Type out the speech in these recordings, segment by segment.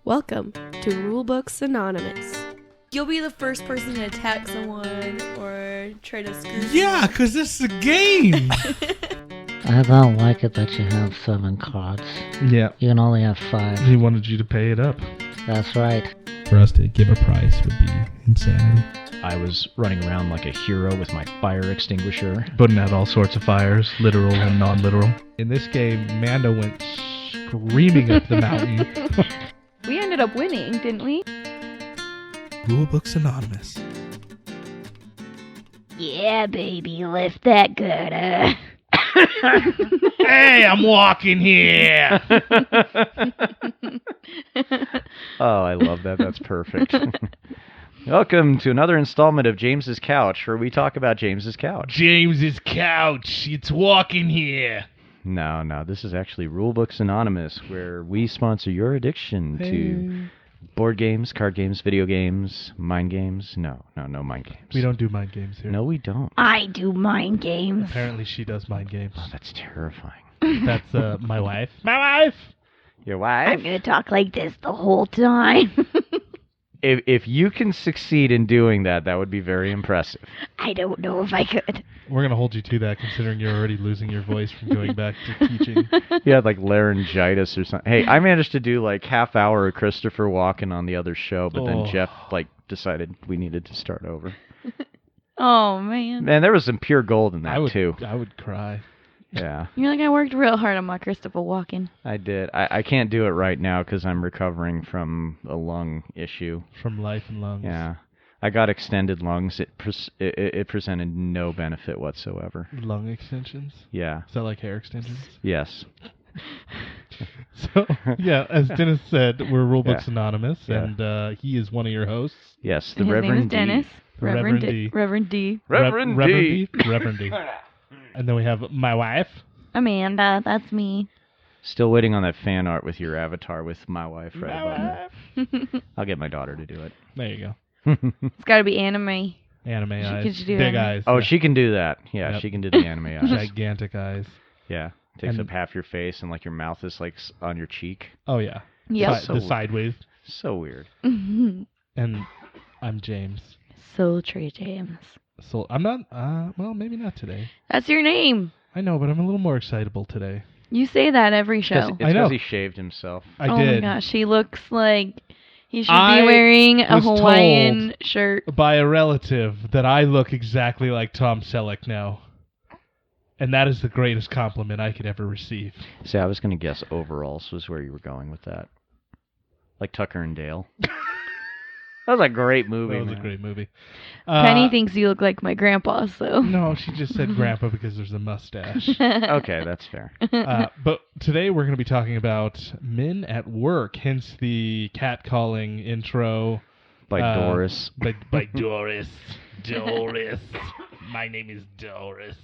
Welcome to Rulebooks Anonymous. You'll be the first person to attack someone or try to screw Yeah, because this is a game. I don't like it that you have 7 cards. Yeah. You can only have 5. He wanted you to pay it up. That's right. For us to give a price would be insanity. I was running around like a hero with my fire extinguisher. Putting out all sorts of fires, literal and non-literal. In this game, Manda went screaming up the mountain. We ended up winning, didn't we? Rulebooks Anonymous. Yeah, baby, lift that gutter. Hey, I'm walking here. Oh, I love that. That's perfect. Welcome to another installment of James's Couch, where we talk about James's couch. James's couch. It's walking here. No, this is actually Rulebooks Anonymous, where we sponsor your addiction to board games, card games, video games, mind games. No mind games. We don't do mind games here. No, we don't. I do mind games. Apparently she does mind games. Oh, that's terrifying. That's my wife. My wife! Your I'm wife? gonna talk like this the whole time. If you can succeed in doing that, that would be very impressive. I don't know if I could. We're going to hold you to that, considering you're already losing your voice from going back to teaching. You had like laryngitis or something. Hey, I managed to do like half hour of Christopher Walken on the other show, but then Jeff decided we needed to start over. Oh, man. Man, there was some pure gold in that too. I would cry. Yeah, You're like, I worked real hard on my Christopher Walken. I did. I can't do it right now because I'm recovering from a lung issue. From life and lungs. Yeah, I got extended lungs. It presented no benefit whatsoever. Lung extensions? Yeah. Is that like hair extensions? Yes. So, yeah, as Dennis said, we're Rulebooks Yeah. Anonymous, Yeah. and he is one of your hosts. Yes. The His Reverend name is Dennis. D. Reverend D. Reverend D. Reverend Reverend D. Reverend D. And then we have my wife. Amanda, that's me. Still waiting on that fan art with your avatar with my wife right My above it. wife. I'll get my daughter to do it. There you go. It's gotta be anime. Anime eyes. could do Big anime. eyes. Oh, she can do that. Yeah, Yep. she can do the anime eyes. Gigantic eyes. Yeah. Takes And- up half your face and like your mouth is like on your cheek. Oh, yeah. Yep. So the weird. sideways. So weird. And I'm James. Sultry James. So I'm not, well, maybe not today. That's your name. I know, but I'm a little more excitable today. You say that every show. It's I know. because he shaved himself. I oh did. my gosh, he looks like he should I be wearing a was Hawaiian told shirt. By a relative that I look exactly like Tom Selleck now. And that is the greatest compliment I could ever receive. See, I was going to guess overalls was where you were going with that. Like Tucker and Dale. That was a great movie, That was man. a great movie. Penny thinks you look like my grandpa, so. No, she just said grandpa because there's a mustache. Okay, that's fair. But today we're going to be talking about men at work, hence the catcalling intro. By Doris. By Doris. Doris. My name is Doris.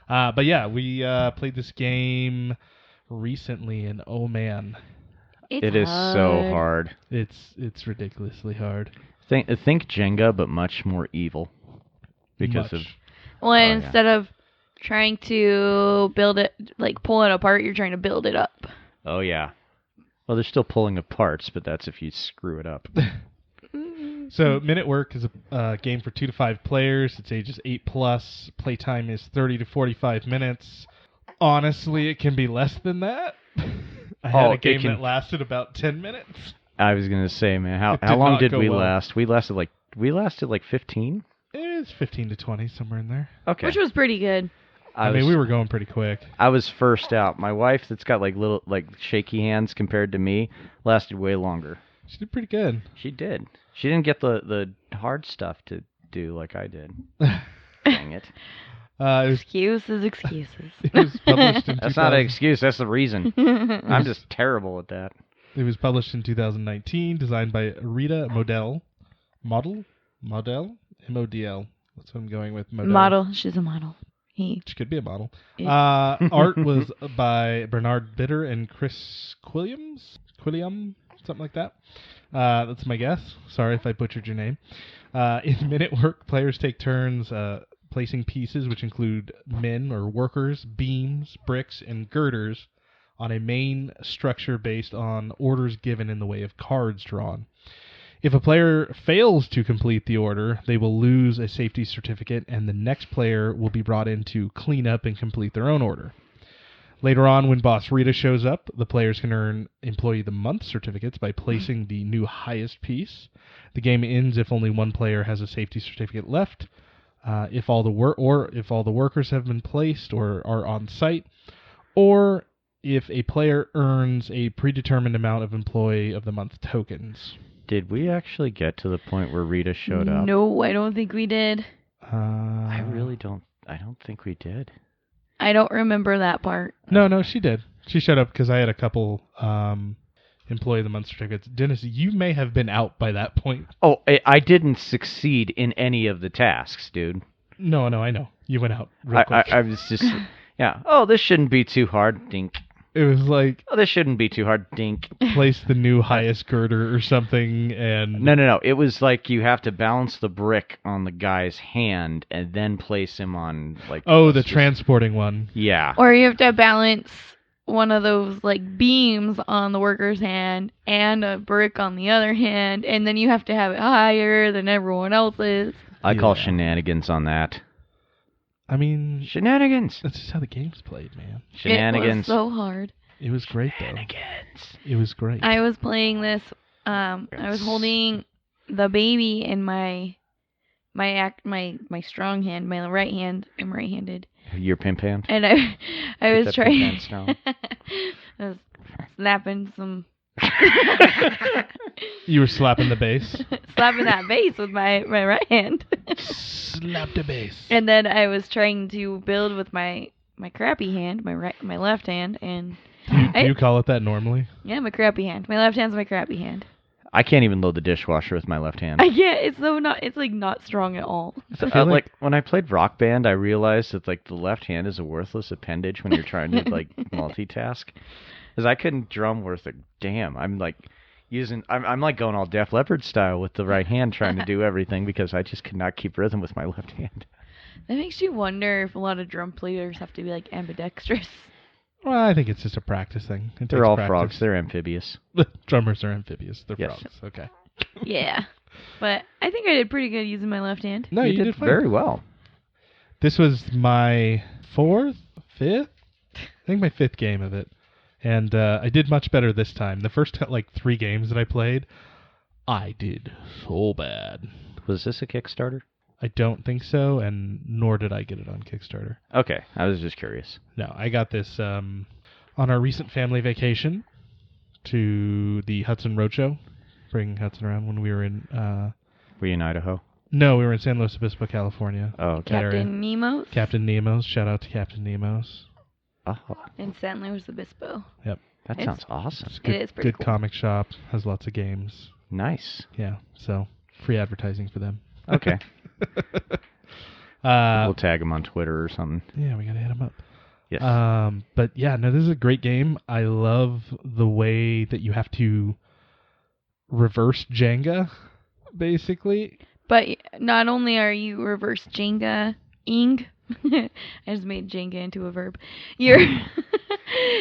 But yeah, we played this game recently, and oh man, It is so hard. it's ridiculously hard. Think Jenga, but much more evil. Because Much. of... Well, and yeah. instead of trying to build it, like pull it apart, you're trying to build it up. Oh, yeah. Well, they're still pulling the parts, but that's if you screw it up. So, Men at Work is a game for 2 to 5 players. It's ages 8+. Playtime is 30 to 45 minutes. Honestly, it can be less than that. I had a game that lasted about 10 minutes. I was going to say, man, It how did long not did go we well. last? We lasted like 15? It's 15 to 20, somewhere in there. Okay. Which was pretty good. I mean, we were going pretty quick. I was first out. My wife, that's got like little shaky hands compared to me, lasted way longer. She did pretty good. She did. She didn't get the hard stuff to do like I did. Dang it. Excuses. It was published in That's not an excuse. That's the reason. I'm just terrible at that. It was published in 2019, designed by Rita Modell. Model? M-O-D-L. That's what I'm going with. Model. She's a model. He. She could be a model. Yeah. Art was by Bernard Bitter and Chris Quilliam, something like that. That's my guess. Sorry if I butchered your name. In Men at Work, players take turns placing pieces, which include men or workers, beams, bricks, and girders on a main structure based on orders given in the way of cards drawn. If a player fails to complete the order, they will lose a safety certificate, and the next player will be brought in to clean up and complete their own order. Later on, when Boss Rita shows up, the players can earn Employee of the Month certificates by placing the new highest piece. The game ends if only one player has a safety certificate left. If all the workers have been placed or are on site, or if a player earns a predetermined amount of Employee of the Month tokens. Did we actually get to the point where Rita showed up? No, I don't think we did. I don't think we did. I don't remember that part. No, she did. She showed up because I had a couple Employee of the Month certificates. Dennis, you may have been out by that point. Oh, I didn't succeed in any of the tasks, dude. No, I know. You went out real quick. I was just, yeah. Oh, this shouldn't be too hard. Dink. It was like, Oh, this shouldn't be too hard. Dink. place the new highest girder or something, and... No. It was like you have to balance the brick on the guy's hand and then place him on, like... Oh, the transporting one. Yeah. Or you have to balance one of those like beams on the worker's hand and a brick on the other hand, and then you have to have it higher than everyone else's. I call shenanigans on that. I mean... Shenanigans! That's just how the game's played, man. Shenanigans. It was so hard. It was great, though. Shenanigans. It was great. I was playing this. I was holding the baby in my strong hand, my right hand. I'm right-handed, Your pimp hand? and I was that trying. pimp hand strong. I was slapping some, You were slapping the bass. slapping that bass with my right hand, Slap the bass. and then I was trying to build with my crappy hand, my left hand, and Do you call it that normally? yeah, my crappy hand. My left hand's my crappy hand. I can't even load the dishwasher with my left hand. I can't. It's like not strong at all. I feel Like when I played Rock Band, I realized that like the left hand is a worthless appendage when you're trying to like multitask. Because I couldn't drum worth a damn. I'm like going all Def Leppard style with the right hand trying to do everything because I just could not keep rhythm with my left hand. That makes you wonder if a lot of drum players have to be like ambidextrous. Well, I think it's just a practice thing. It They're takes all practice. frogs. They're amphibious. The drummers are amphibious. They're Yes. frogs. Okay. Yeah. But I think I did pretty good using my left hand. No, you did fine. very well. This was my fifth? I think my fifth game of it. And I did much better this time. The first 3 games that I played, I did so bad. Was this a Kickstarter? I don't think so, and nor did I get it on Kickstarter. Okay, I was just curious. No, I got this on our recent family vacation to the Hudson Roadshow, bringing Hudson around when we were in... Were you in Idaho? No, we were in San Luis Obispo, California. Oh, okay. That area. Captain Nemo's. Captain Nemo's. Shout out to Captain Nemo's. Oh, In San Luis Obispo. Yep. that It's- sounds awesome. It's good, It is pretty good cool. comic shop. Has lots of games. Nice. Yeah, so free advertising for them. Okay. Uh, We'll tag them on Twitter or something. yeah, we gotta hit them up. Yes. But yeah, no, this is a great game. I love the way that you have to reverse Jenga, basically. But not only are you reverse Jenga-ing, I just made Jenga into a verb. Your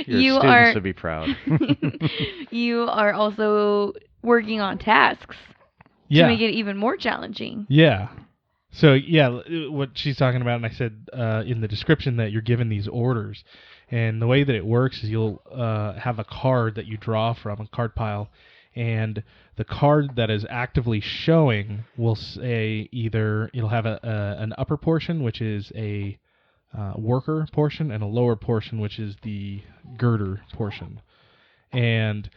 You students are would be proud. you are also working on tasks Yeah. to make it even more challenging. Yeah. So, yeah, what she's talking about, and I said in the description that you're given these orders. And the way that it works is you'll have a card that you draw from, a card pile, and the card that is actively showing will say either it'll have an upper portion, which is a worker portion, and a lower portion, which is the girder portion. And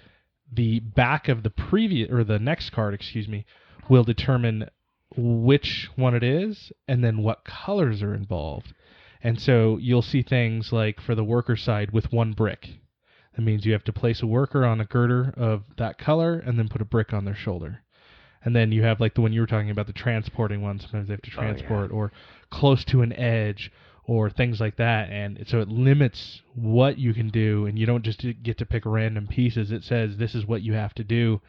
the back of the next card, will determine which one it is and then what colors are involved. And so you'll see things like for the worker side with one brick. That means you have to place a worker on a girder of that color and then put a brick on their shoulder. And then you have like the one you were talking about, the transporting one. Sometimes they have to transport or close to an edge or things like that. And so it limits what you can do, and you don't just get to pick random pieces. It says this is what you have to do.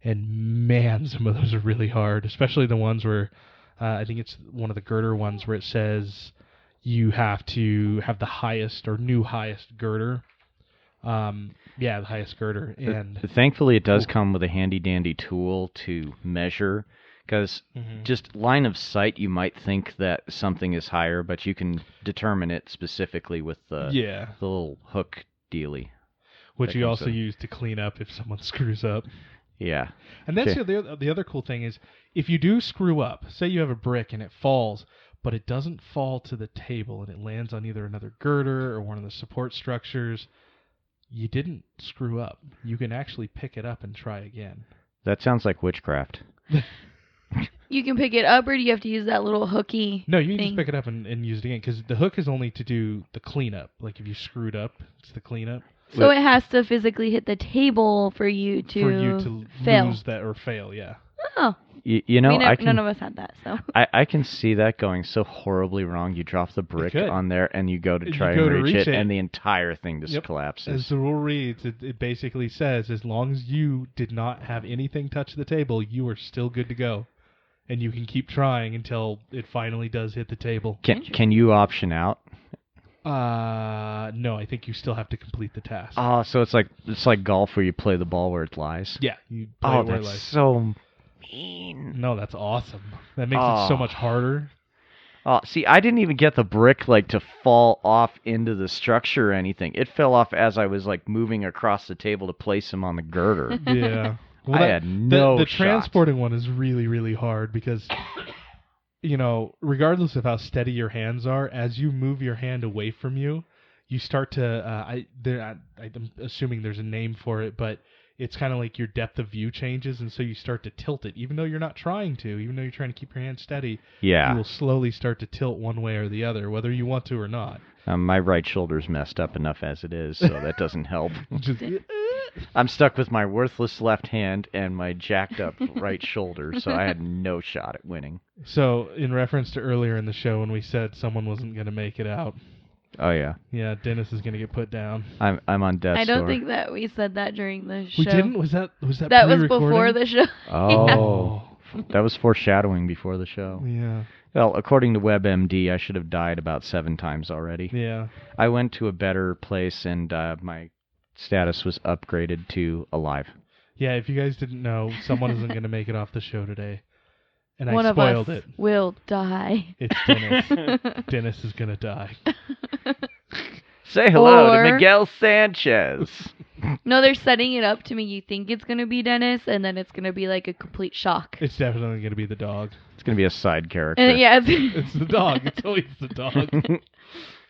And man, some of those are really hard, especially the ones where I think it's one of the girder ones where it says you have to have the highest or new highest girder Yeah, the highest girder. And Thankfully, it does come with a handy-dandy tool to measure, because just line of sight, you might think that something is higher, but you can determine it specifically with the little hook dealy. Which that you comes also in. use to clean up if someone screws up. Yeah. And that's Okay. the other cool thing is, if you do screw up, say you have a brick and it falls, but it doesn't fall to the table and it lands on either another girder or one of the support structures, you didn't screw up. You can actually pick it up and try again. That sounds like witchcraft. You can pick it up, or do you have to use that little hooky No, you can thing? just pick it up and use it again, because the hook is only to do the cleanup. Like if you screwed up, it's the cleanup. So it has to physically hit the table for you to fail. Lose that or fail, yeah. Oh, You know, none of us had that, so. I can see that going so horribly wrong. You drop the brick could. on there, and you go to You try go and to reach reach it, it. and the entire thing just Yep. collapses. As the rule reads, it basically says, as long as you did not have anything touch the table, you are still good to go. And you can keep trying until it finally does hit the table. Can you option out? No, I think you still have to complete the task. Oh, so it's like golf where you play the ball where it lies. Yeah, you play Oh, it where it that's lies. so mean. No, that's awesome. That makes it so much harder. Oh, see, I didn't even get the brick to fall off into the structure or anything. It fell off as I was moving across the table to place him on the girder. Yeah. I had no The shot. transporting one is really, really hard because, regardless of how steady your hands are, as you move your hand away from you, you start to. I'm assuming there's a name for it, but it's kind of like your depth of view changes, and so you start to tilt it, even though you're not trying to, even though you're trying to keep your hand steady. Yeah. You will slowly start to tilt one way or the other, whether you want to or not. My right shoulder's messed up enough as it is, so that doesn't help. Just, I'm stuck with my worthless left hand and my jacked up right shoulder, so I had no shot at winning. So, in reference to earlier in the show when we said someone wasn't going to make it out, Oh yeah, Dennis is going to get put down. I'm on death's I don't door. think that we said that during the show. We didn't? Was that That was pre-recording? before the show. Oh, that was foreshadowing before the show. Yeah. Well, according to WebMD, I should have died about 7 times already. Yeah. I went to a better place, and my status was upgraded to alive. Yeah, if you guys didn't know, someone isn't going to make it off the show today. And One I of spoiled us it. will die. It's Dennis. Dennis is going to die. Say hello Or- to Miguel Sanchez. No, they're setting it up to make you think it's going to be Dennis, and then it's going to be like a complete shock. It's definitely going to be the dog. It's going to be a side character. And yeah, It's the dog. It's always the dog.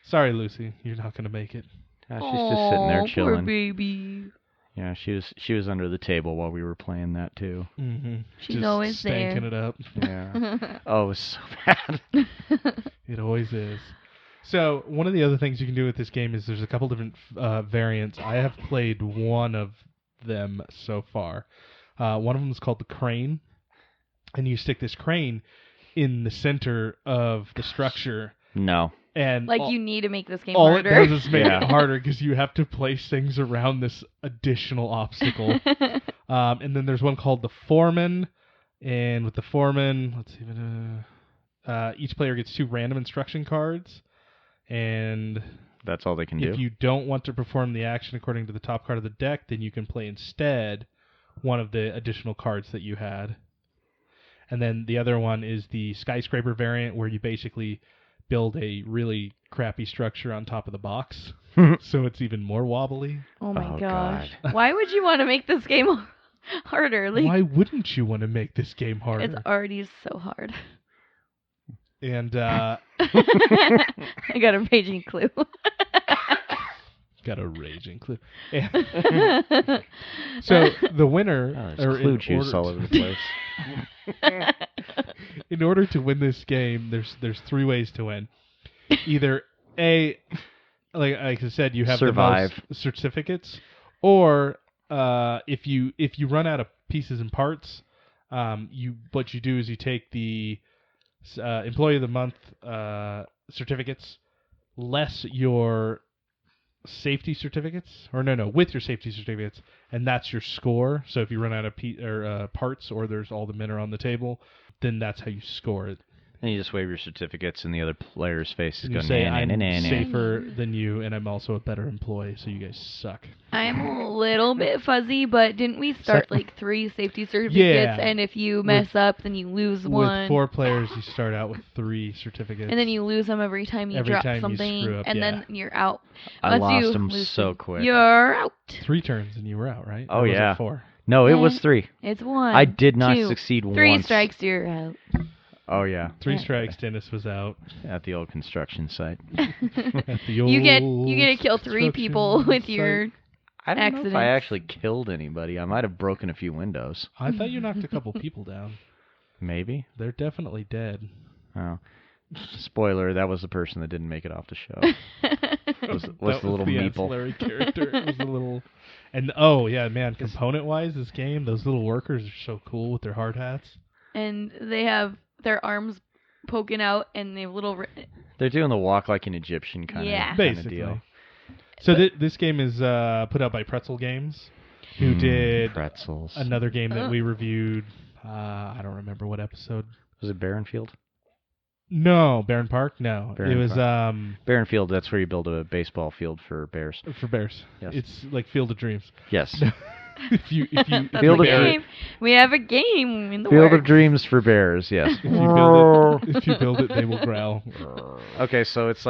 Sorry, Lucy. You're not going to make it. She's just sitting there Poor chilling. baby. Yeah, she was under the table while we were playing that too. Mm-hmm. She's Just always there. stanking it up. Yeah. Oh, it was so bad. It always is. So, one of the other things you can do with this game is there's a couple different variants. I have played one of them so far. One of them is called the crane. And you stick this crane in the center of the structure. No. And Like, you need to make this game all harder. it does is make Yeah. it harder because you have to place things around this additional obstacle. And then there's one called the foreman. And with the foreman, let's see. Each player gets 2 random instruction cards. And That's all they can do. if you don't want to perform the action according to the top card of the deck, then you can play instead one of the additional cards that you had. And then the other one is the skyscraper variant, where you basically build a really crappy structure on top of the box. So it's even more wobbly. Oh my Oh, gosh. God. Why would you want to make this game harder? Like, Why wouldn't you want to make this game harder? it's already so hard. And I got a raging clue. got a raging clue. And so the winner, Oh, there's clue juice all over the place. in order to win this game, there's 3 ways to win. Either A, like I said, you have Survive. the most certificates, or if you run out of pieces and parts, what you do is you take the Employee of the Month certificates less your safety certificates, or no, with your safety certificates, and that's your score. So if you run out of parts, or there's all the men are on the table, then that's how you score it. And you just wave your certificates in the other player's face. And you say, I'm safer than you, and I'm also a better employee, so you guys suck. I'm a little bit fuzzy, but didn't we start like 3 safety certificates? Yeah. And if you mess up, then you lose one. With 4 players, you start out with 3 certificates. And then you lose them every time you drop something, you screw up, and then you're out. I lost them so quick. You're out. 3 turns and you were out, right? Oh, or was yeah. It 4? No, it was 3. It's 1. I did not 2, succeed 3 once. strikes, you're out. Oh, yeah. 3 strikes, Dennis was out. At the old construction site. At the old you get to kill 3 people with your I don't know if I accidents. actually killed anybody. I might have broken a few windows. I thought you knocked a couple people down. Maybe. They're definitely dead. Oh. Spoiler, that was the person that didn't make it off the show. was That the little the meeple. ancillary character. It was a little... And, oh, yeah, man, component-wise, this game, those little workers are so cool with their hard hats. And they have their arms poking out, and they have little... They're doing the walk like an Egyptian kind of Basically. deal. So this game is put out by Pretzel Games, who did pretzels. another game that we reviewed. I don't remember what episode. Was it Barrenfield? No, Barron Park. No, it was Barrenfield. That's where you build a baseball field for bears. for bears. Yes. It's like Field of Dreams. Yes. if you Field of game. We have a game in the Field works. of Dreams for bears. Yes. if you build it, they will growl. Okay, so it's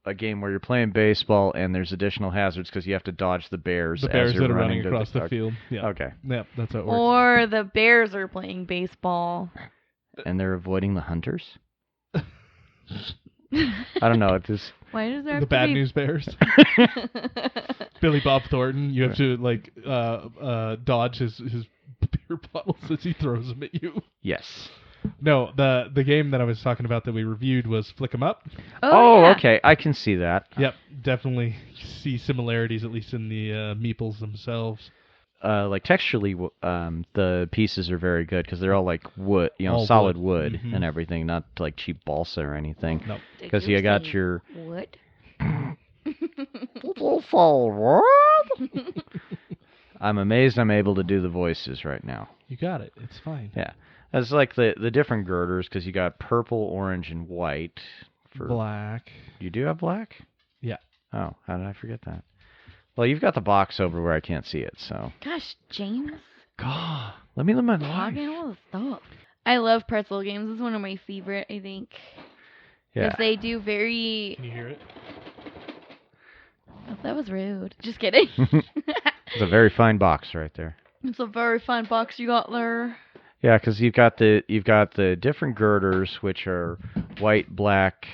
a game where you're playing baseball and there's additional hazards because you have to dodge the bears. The bears as you're that are running to across the field. Yeah. Okay. Yeah, that's how it works. Or the bears are playing baseball. And they're avoiding the hunters. I don't know. It's just Why does there have The to Bad be... News Bears. Billy Bob Thornton. You have to dodge his beer bottles as he throws them at you. yes. No, the game that I was talking about that we reviewed was Flick 'em Up. Oh, yeah. okay. I can see that. Yep, definitely see similarities at least in the meeples themselves. Like texturally, the pieces are very good because they're all like wood, All solid wood. wood Mhm. and everything, not like cheap balsa or anything. No, Did 'Cause you you got say your- What? I'm amazed I'm able to do the voices right now. you got it. It's fine. Yeah, that's like the different girders because you got purple, orange, and white. For Black. You do have black? Yeah. Oh, how did I forget that? Well, you've got the box over where I can't see it, so. Gosh, James. God, let me live my Talking life. all the stuff. I love pretzel games. It's one of my favorite, I think. Yeah. Because they do very... Can you hear it? Oh, that was rude. Just kidding. It's a very fine box right there. It's a very fine box you got there. Yeah, because you've got the different girders, which are white, black,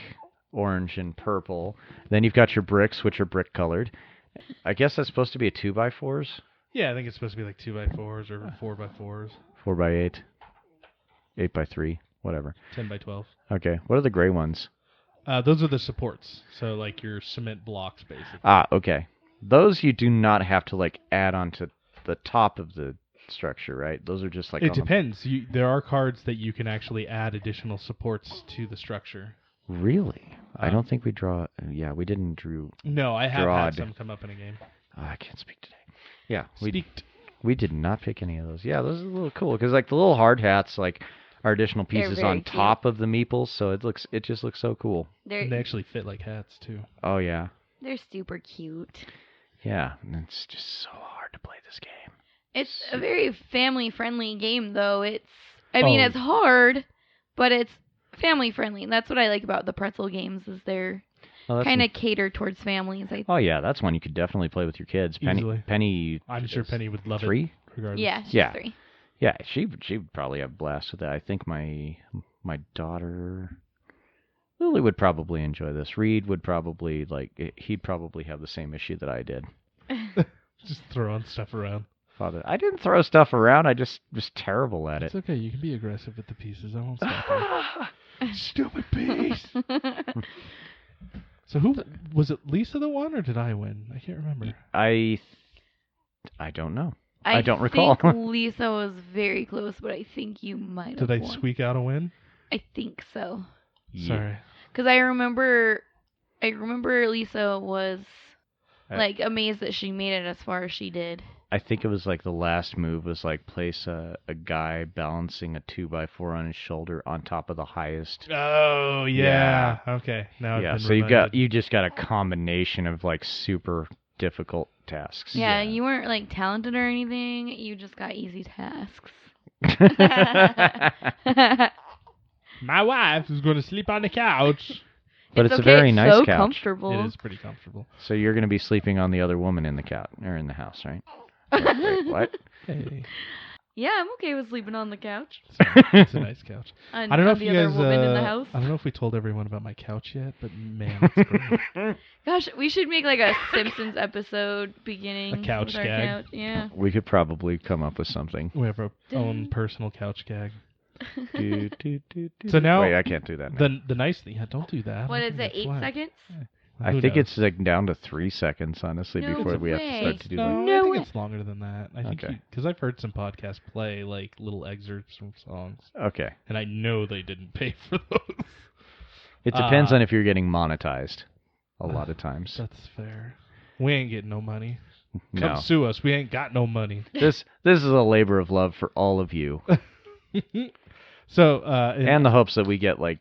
orange, and purple. Then you've got your bricks, which are brick colored. I guess that's supposed to be a 2x4s, Yeah, I think it's supposed to be like 2x4s or 4x4s, 4x8, 8x3, whatever. 10x12. Okay, what are the gray ones? Those are the supports. So like your cement blocks, basically. Ah, okay. Those you do not have to like add onto the top of the structure, right? Those are just like It on the- depends. There are cards that you can actually add additional supports to the structure. Really? I don't think we draw. Yeah, we didn't drew. No, I have Drawed. had some come up in a game. Oh, I can't speak today. Yeah, Speaked. we did not pick any of those. Yeah, those are a little cool because like the little hard hats like are additional pieces very on cute. top of the meeples, so it just looks so cool. And they actually fit like hats, too. Oh yeah, They're super cute. yeah. And it's just so hard to play this game. It's a very family-friendly game, though. I mean, Oh. it's hard, but it's family-friendly. And that's what I like about the pretzel games, is they're Oh, that's kind of catered towards families. Oh yeah, that's one you could definitely play with your kids. Easily. Penny. I'm sure is Penny would love 3? it. Regardless. Yeah, she's Yeah. 3. Yeah, she would probably have a blast with that. I think my daughter Lily would probably enjoy this. Reed would probably he'd probably have the same issue that I did. Just throwing stuff around. Father, I didn't throw stuff around. I just was terrible at It's it. okay. You can be aggressive with the pieces. I won't stop you. Stupid piece. So who was it? Lisa the one, or did I win? I can't remember. I don't know. I don't recall. think Lisa was very close, but I think you might have Did I won. squeak out a win? I think so. Yeah. Sorry. Because I remember Lisa was I- like amazed that she made it as far as she did. I think it was like the last move was like place a guy balancing a 2x4 on his shoulder on top of the highest. Oh yeah. Okay. Now I've Yeah, been so reminded. you just got a combination of like super difficult tasks. Yeah, you weren't like talented or anything. You just got easy tasks. My wife is going to sleep on the couch. But it's a okay, very nice so couch. comfortable. It is pretty comfortable. So you're going to be sleeping on the other woman in the couch or in the house, right? Wait, what? Hey, Yeah, I'm okay with sleeping on the couch. it's a nice couch. And I don't know if the you other guys. woman in the house. I don't know if we told everyone about my couch yet, but man, it's great. Gosh, we should make like a Simpsons episode beginning A couch with our gag. couch. Yeah. We could probably come up with something. We have our own personal couch gag. Do, do, do, do. So now- Wait, I can't do that now. The nice thing, yeah, don't do that. What I is think it? that's 8 whack. seconds? I Who think knows? it's like down to 3 seconds, honestly, No before we have to start way. to do No, that. I No think way. it's longer than that. I think Okay. because I've heard some podcasts play like little excerpts from songs, Okay. and I know they didn't pay for those. It depends Uh, on if you're getting monetized a lot of times. That's fair. We ain't getting no money. Come No. sue us. We ain't got no money. This is a labor of love for all of you. So, And the hopes that we get like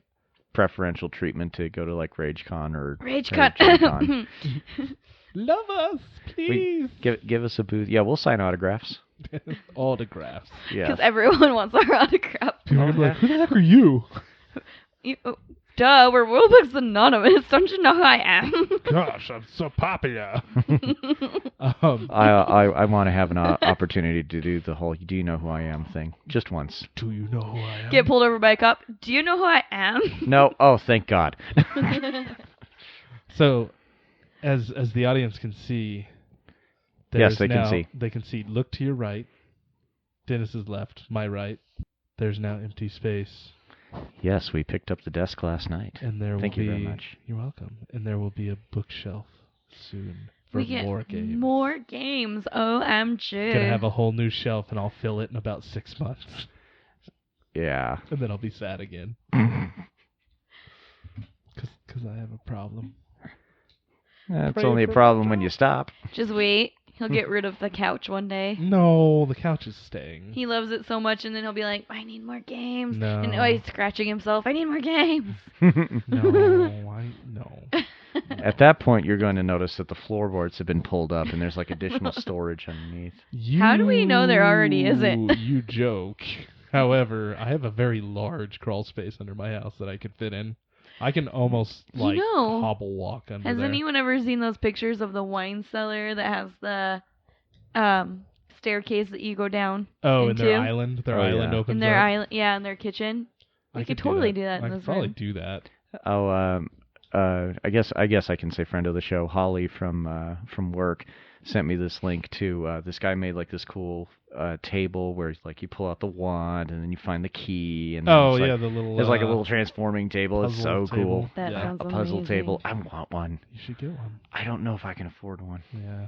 preferential treatment to go to like RageCon or RageCon. Gen-Con. love us, please. Give us a booth. Yeah, we'll sign autographs. Autographs. Yeah. Because everyone wants our autograph. People are like, who the heck are you? Duh, we're Rulebooks Anonymous. Don't you know who I am? Gosh, I'm so popular. I want to have an opportunity to do the whole "Do you know who I am?" thing just once. Do you know who I am? Get pulled over by a cop. Do you know who I am? No. Oh, thank God. So, as the audience can see, Yes, they can now- see. They can see. Look to your right. Dennis's left. My right. There's now empty space, Yes, we picked up the desk last night. and there Thank will you be. very much. You're welcome. And there will be a bookshelf soon for We get more games. more games. OMG. Gonna have a whole new shelf, and I'll fill it in about 6 months, Yeah. and then I'll be sad again. Because I have a problem. That's Pray only a for problem my when you stop. Just wait. He'll get rid of the couch one day. No, the couch is staying. He loves it so much, and then he'll be like, I need more games. No. And he's scratching himself. I need more games. No. At that point, you're going to notice that the floorboards have been pulled up and there's like additional storage underneath. How do we know there already isn't? You joke. However, I have a very large crawl space under my house that I could fit in. I can almost like hobble walk under Has there. anyone ever seen those pictures of the wine cellar that has the staircase that you go down in into? their island. Their Oh, island yeah. opens In their up. island, yeah, in their kitchen. I We could totally do that in I this could probably room. do that. Oh, I guess I can say friend of the show, Holly from work, sent me this link to this guy made like this cool table where like you pull out the wand and then you find the key and then Oh it's like, yeah, the little. it's like a little transforming table. It's puzzle so table. cool. That Yeah. sounds A puzzle amazing. table. I want one. You should get one. I don't know if I can afford one. Yeah,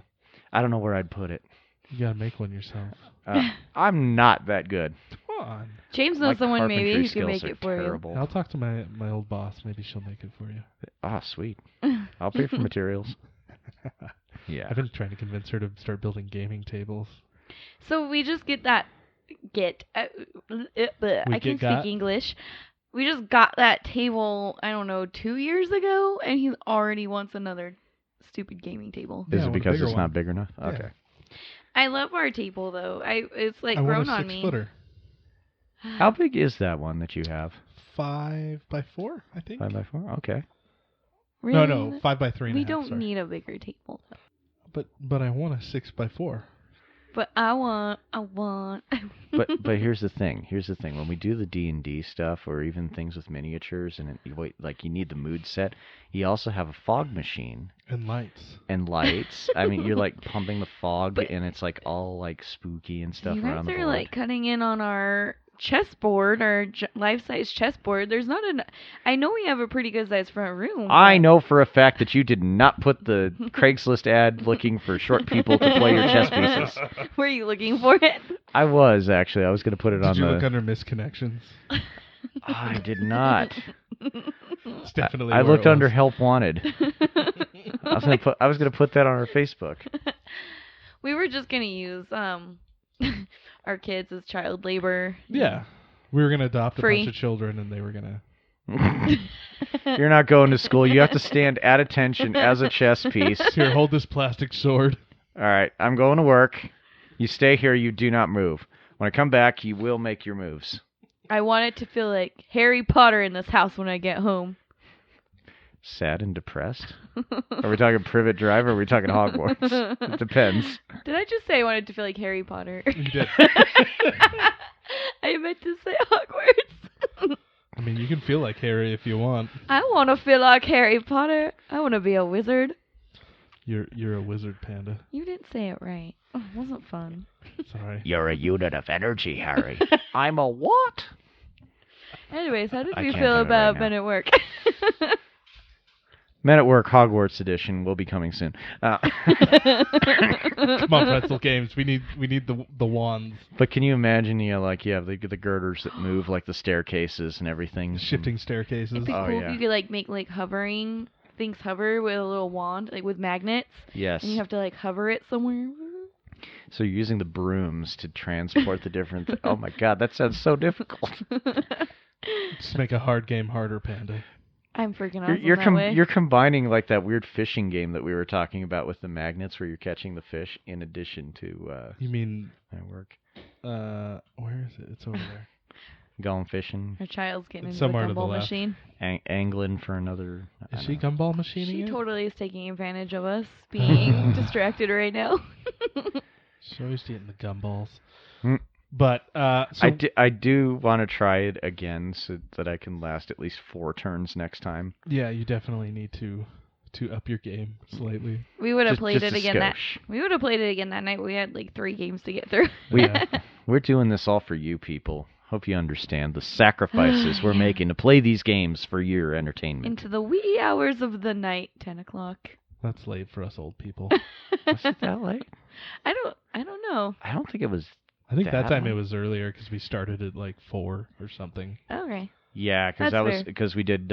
I don't know where I'd put it. you gotta make one yourself. I'm not that good. Come on. James My knows someone maybe carpentry who can make skills it for are terrible. I'll talk to my old boss. Maybe she'll make it for you. Ah, sweet. I'll pay for materials. Yeah. I've been trying to convince her to start building gaming tables. So we just get that. I can got? speak English. We just got that table, I don't know, 2 years ago, and he already wants another stupid gaming table. Is Yeah, I it want a because bigger it's one. not big enough? Yeah. Okay. I love our table though. It's like I grown want a on 6 me. footer. How big is that one that you have? 5x4, I think. 5x4? Okay. Really? No, 5x3. We don't need a bigger table. But I want a 6x4. But I want. But here's the thing. When we do the D&D stuff, or even things with miniatures, and you need the mood set, you also have a fog machine And lights. and lights. I mean, you're like pumping the fog, But- and it's like all like spooky and stuff You guys around the are board. like cutting in on our chessboard, our life-size chessboard. There's not an. I know we have a pretty good size front room. I but- know for a fact that you did not put the Craigslist ad looking for short people to play your chess pieces. Were you looking for it? I was actually. I was going to put it on Did you the. look under misconnections? I did not. It's definitely. I where looked it under was. help wanted. I was gonna put that on our Facebook. We were just gonna use our kids as child labor. Yeah. We were going to adopt a Free. bunch of children, and they were going to... You're not going to school. You have to stand at attention as a chess piece. Here, hold this plastic sword. All right, I'm going to work. You stay here. You do not move. When I come back, you will make your moves. I want it to feel like Harry Potter in this house when I get home. Sad and depressed? Are we talking Privet Drive or are we talking Hogwarts? It depends. Did I just say I wanted to feel like Harry Potter? You did. I meant to say Hogwarts. I mean, you can feel like Harry if you want. I want to feel like Harry Potter. I want to be a wizard. You're a wizard, Panda. You didn't say it right. Oh, it wasn't fun. Sorry. You're a unit of energy, Harry. I'm a what? Anyways, how did I we can't feel do it about right Men at Work? Men at Work Hogwarts edition will be coming soon. Come on, Pretzel Games. We need the wands. But can you imagine, the girders that move like the staircases and everything? Shifting staircases. It'd be Oh, cool yeah. if you could make hovering things hover with a little wand, with magnets, Yes. and you have to hover it somewhere. So you're using the brooms to transport the different... Oh my god, that sounds so difficult. Just make a hard game harder, Panda. I'm freaking awesome You're that way. you're combining that weird fishing game that we were talking about with the magnets where you're catching the fish in addition to You mean, my work. where is it? It's over there. Going fishing, Her child's getting It's into the somewhere to the gumball left. machine. angling for another... Is she gumball machining She it? totally is taking advantage of us being distracted right now. She's always eating the gumballs. Mm. But, I do want to try it again so that I can last at least 4 turns next time. yeah, you definitely need to up your game slightly. We would have Just- played just it a again that. skosh. We would have played it again that night. We had 3 games to get through. We're doing this all for you people. Hope you understand the sacrifices we're making to play these games for your entertainment. Into the wee hours of the night, 10 o'clock. That's late for us old people. Was it that late? I don't know. I don't think it was. I think that That time it one? was earlier because we started at 4 or something. Okay. Yeah, because That's that was fair. because we did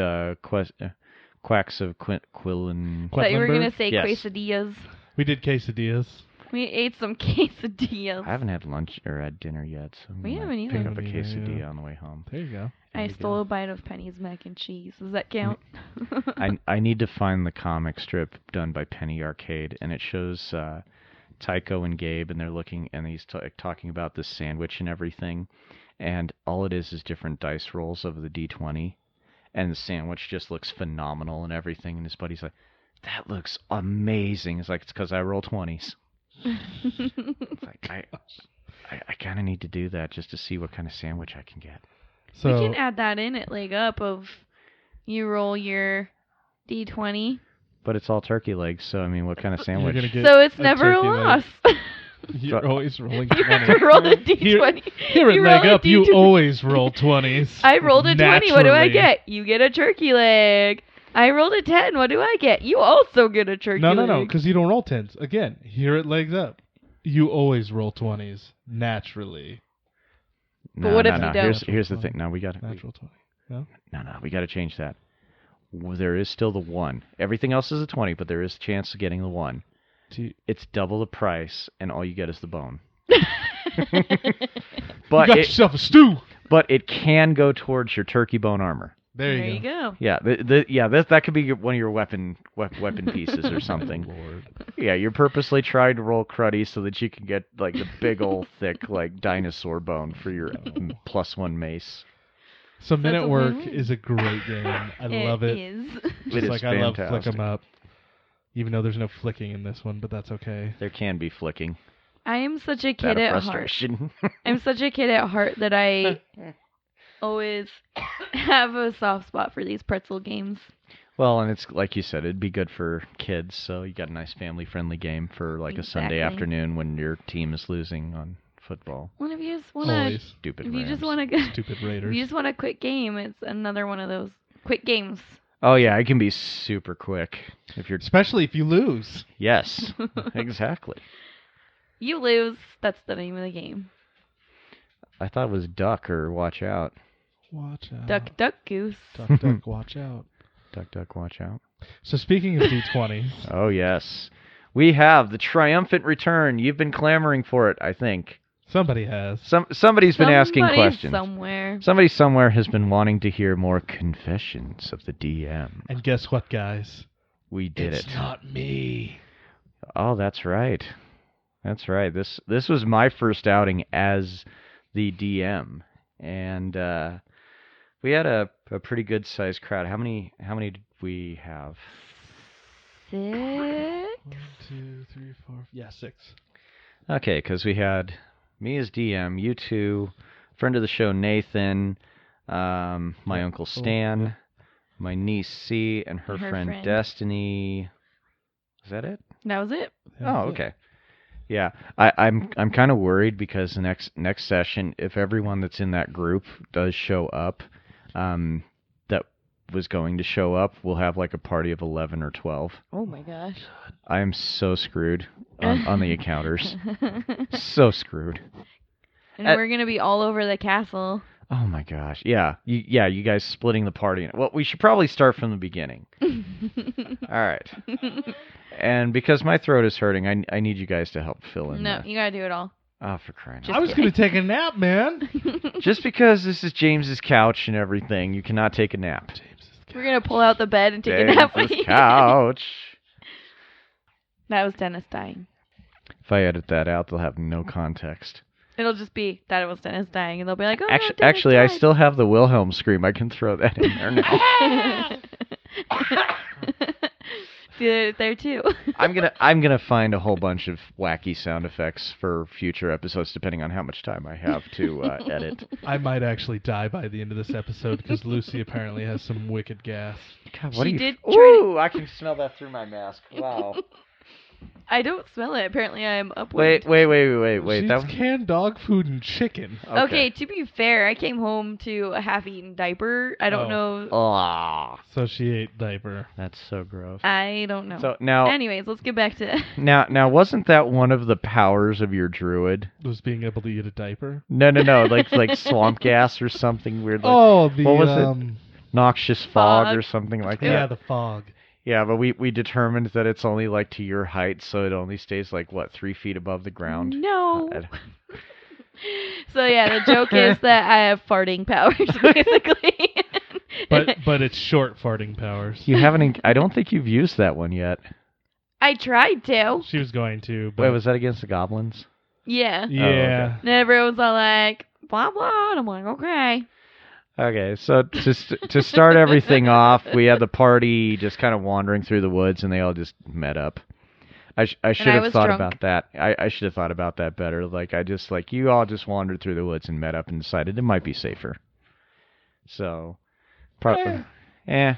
Quacks of Quillen. Thought you were Quedlinburg? gonna say Yes. quesadillas. We did quesadillas. We ate some quesadillas. I haven't had lunch or had dinner yet, so We I might haven't either. pick up a Me neither, quesadilla yeah. on the way home. There you go. I There we stole go. a bite of Penny's mac and cheese. Does that count? I need to find the comic strip done by Penny Arcade, and it shows Tycho and Gabe, and they're looking, and he's talking about this sandwich and everything, and all it is different dice rolls of the D20, and the sandwich just looks phenomenal and everything, and his buddy's like, that looks amazing. It's like, it's because I roll 20s. It's like, I kind of need to do that just to see what kind of sandwich I can get. So We can add that in at Leg Up of you roll your D20. But it's all turkey legs, so I mean, what kind of sandwich? You're gonna get So it's a never a turkey leg. loss. You're always rolling You have 20. to roll a D20. Here at You Leg roll a Up, you D20. always roll 20s. I rolled a 20. What do I Naturally. get? You get a turkey leg. I rolled a 10. What do I get? You also get a turkey No, leg. because you don't roll 10s. Again, here at Legs Up, you always roll 20s naturally. But what if you don't? Here's the thing. No, we got Natural 20. No? No, we got to change that. There is still the 1. Everything else is a 20, but there is a chance of getting the 1. It's double the price, and all you get is the bone. You But got yourself a stew. but it can go towards your turkey bone armor. There There you you go. go. Yeah, that could be one of your weapon pieces or something. Lord. Yeah, you're purposely trying to roll cruddy so that you can get the big old thick dinosaur bone for your +1 mace. So Men That's at a Work win-win. is a great game. I love it. Is. Just It like is I love Flick fantastic. 'em Up. Even though there's no flicking in this one, but that's okay. There can be flicking. I am such a Out kid of at heart. frustration. I'm such a kid at heart that I always have a soft spot for these pretzel games. Well, and it's like you said, it'd be good for kids, so you got a nice family-friendly game for a Sunday Exactly. afternoon when your team is losing on football. Well, if you just want to, Always. Stupid if you Rams. just want to, Stupid if Raiders. you just want a quick game, it's another one of those quick games. Oh yeah, it can be super quick if you're. Especially if you lose. Yes, exactly. You lose, that's the name of the game. I thought it was duck or watch out. Watch out. Duck, duck, goose. Duck, duck, watch out. Duck, duck, watch out. So speaking of D20s, Oh yes, We have the triumphant return. You've been clamoring for it, I think. Somebody has. Somebody's been asking Somebody questions. somewhere. Somebody somewhere has been wanting to hear more confessions of the DM. And guess what, guys? We did It's it. not me. Oh, that's right. That's right. This was my first outing as the DM, and we had a pretty good sized crowd. How many did we have? 6? 1, 2, 3, 4. Yeah, 6. Okay, because we had me as DM, you two, friend of the show Nathan, my uncle Stan, my niece C, and her friend Destiny. Is that it? That was it. Oh, okay. Yeah, I'm kind of worried because the next session, if everyone that's in that group does show up, that was going to show up, we'll have like a party of 11 or 12. Oh my gosh. I am so screwed on the encounters. So screwed. And we're gonna be all over the castle. Oh my gosh. Yeah. You guys splitting the party. Well, we should probably start from the beginning. All right. And because my throat is hurting, I need you guys to help fill in. No, you gotta do it all. Oh, for crying out Just I was going to take a nap, man. Just because this is James's couch and everything, you cannot take a nap. We're gonna pull out the bed and take a nap with James's you. couch. That was Dennis dying. If I edit that out, they'll have no context. It'll just be that it was Dennis dying, and they'll be like, "Oh, Actually, Dennis actually, I died." still have the Wilhelm scream. I can throw that in there now. Do it there too. I'm gonna find a whole bunch of wacky sound effects for future episodes, depending on how much time I have to edit. I might actually die by the end of this episode because Lucy apparently has some wicked gas. God, She did try Ooh, I can smell that through my mask. Wow. I don't smell it. Apparently, I'm Wait. upwind. She's That was canned dog food and chicken. Okay, to be fair, I came home to a half-eaten diaper. I don't know. Oh, So she ate diaper. that's so gross. I don't know. So now, Anyways, let's get back to. now, wasn't that one of the powers of your druid? Was being able to eat a diaper. No, like swamp gas or something weird. Like, Oh, the what was it? Noxious fog or Fog. something like that. Yeah, the fog. Yeah, but we determined that it's only like to your height, so it only stays like what 3 feet above the ground. No. God. So yeah, the joke is that I have farting powers, basically. But it's short farting powers. You haven't. I don't think you've used that one yet. I tried to. She was going to, but Wait, was that against the goblins? Yeah. yeah. And everyone's all like, blah blah. And I'm like, okay. Okay, so to start everything off, we had the party just kind of wandering through the woods, and they all just met up. I should have was thought drunk. about that. I should have thought about that better. Like you all just wandered through the woods and met up and decided it might be safer. So, Hey,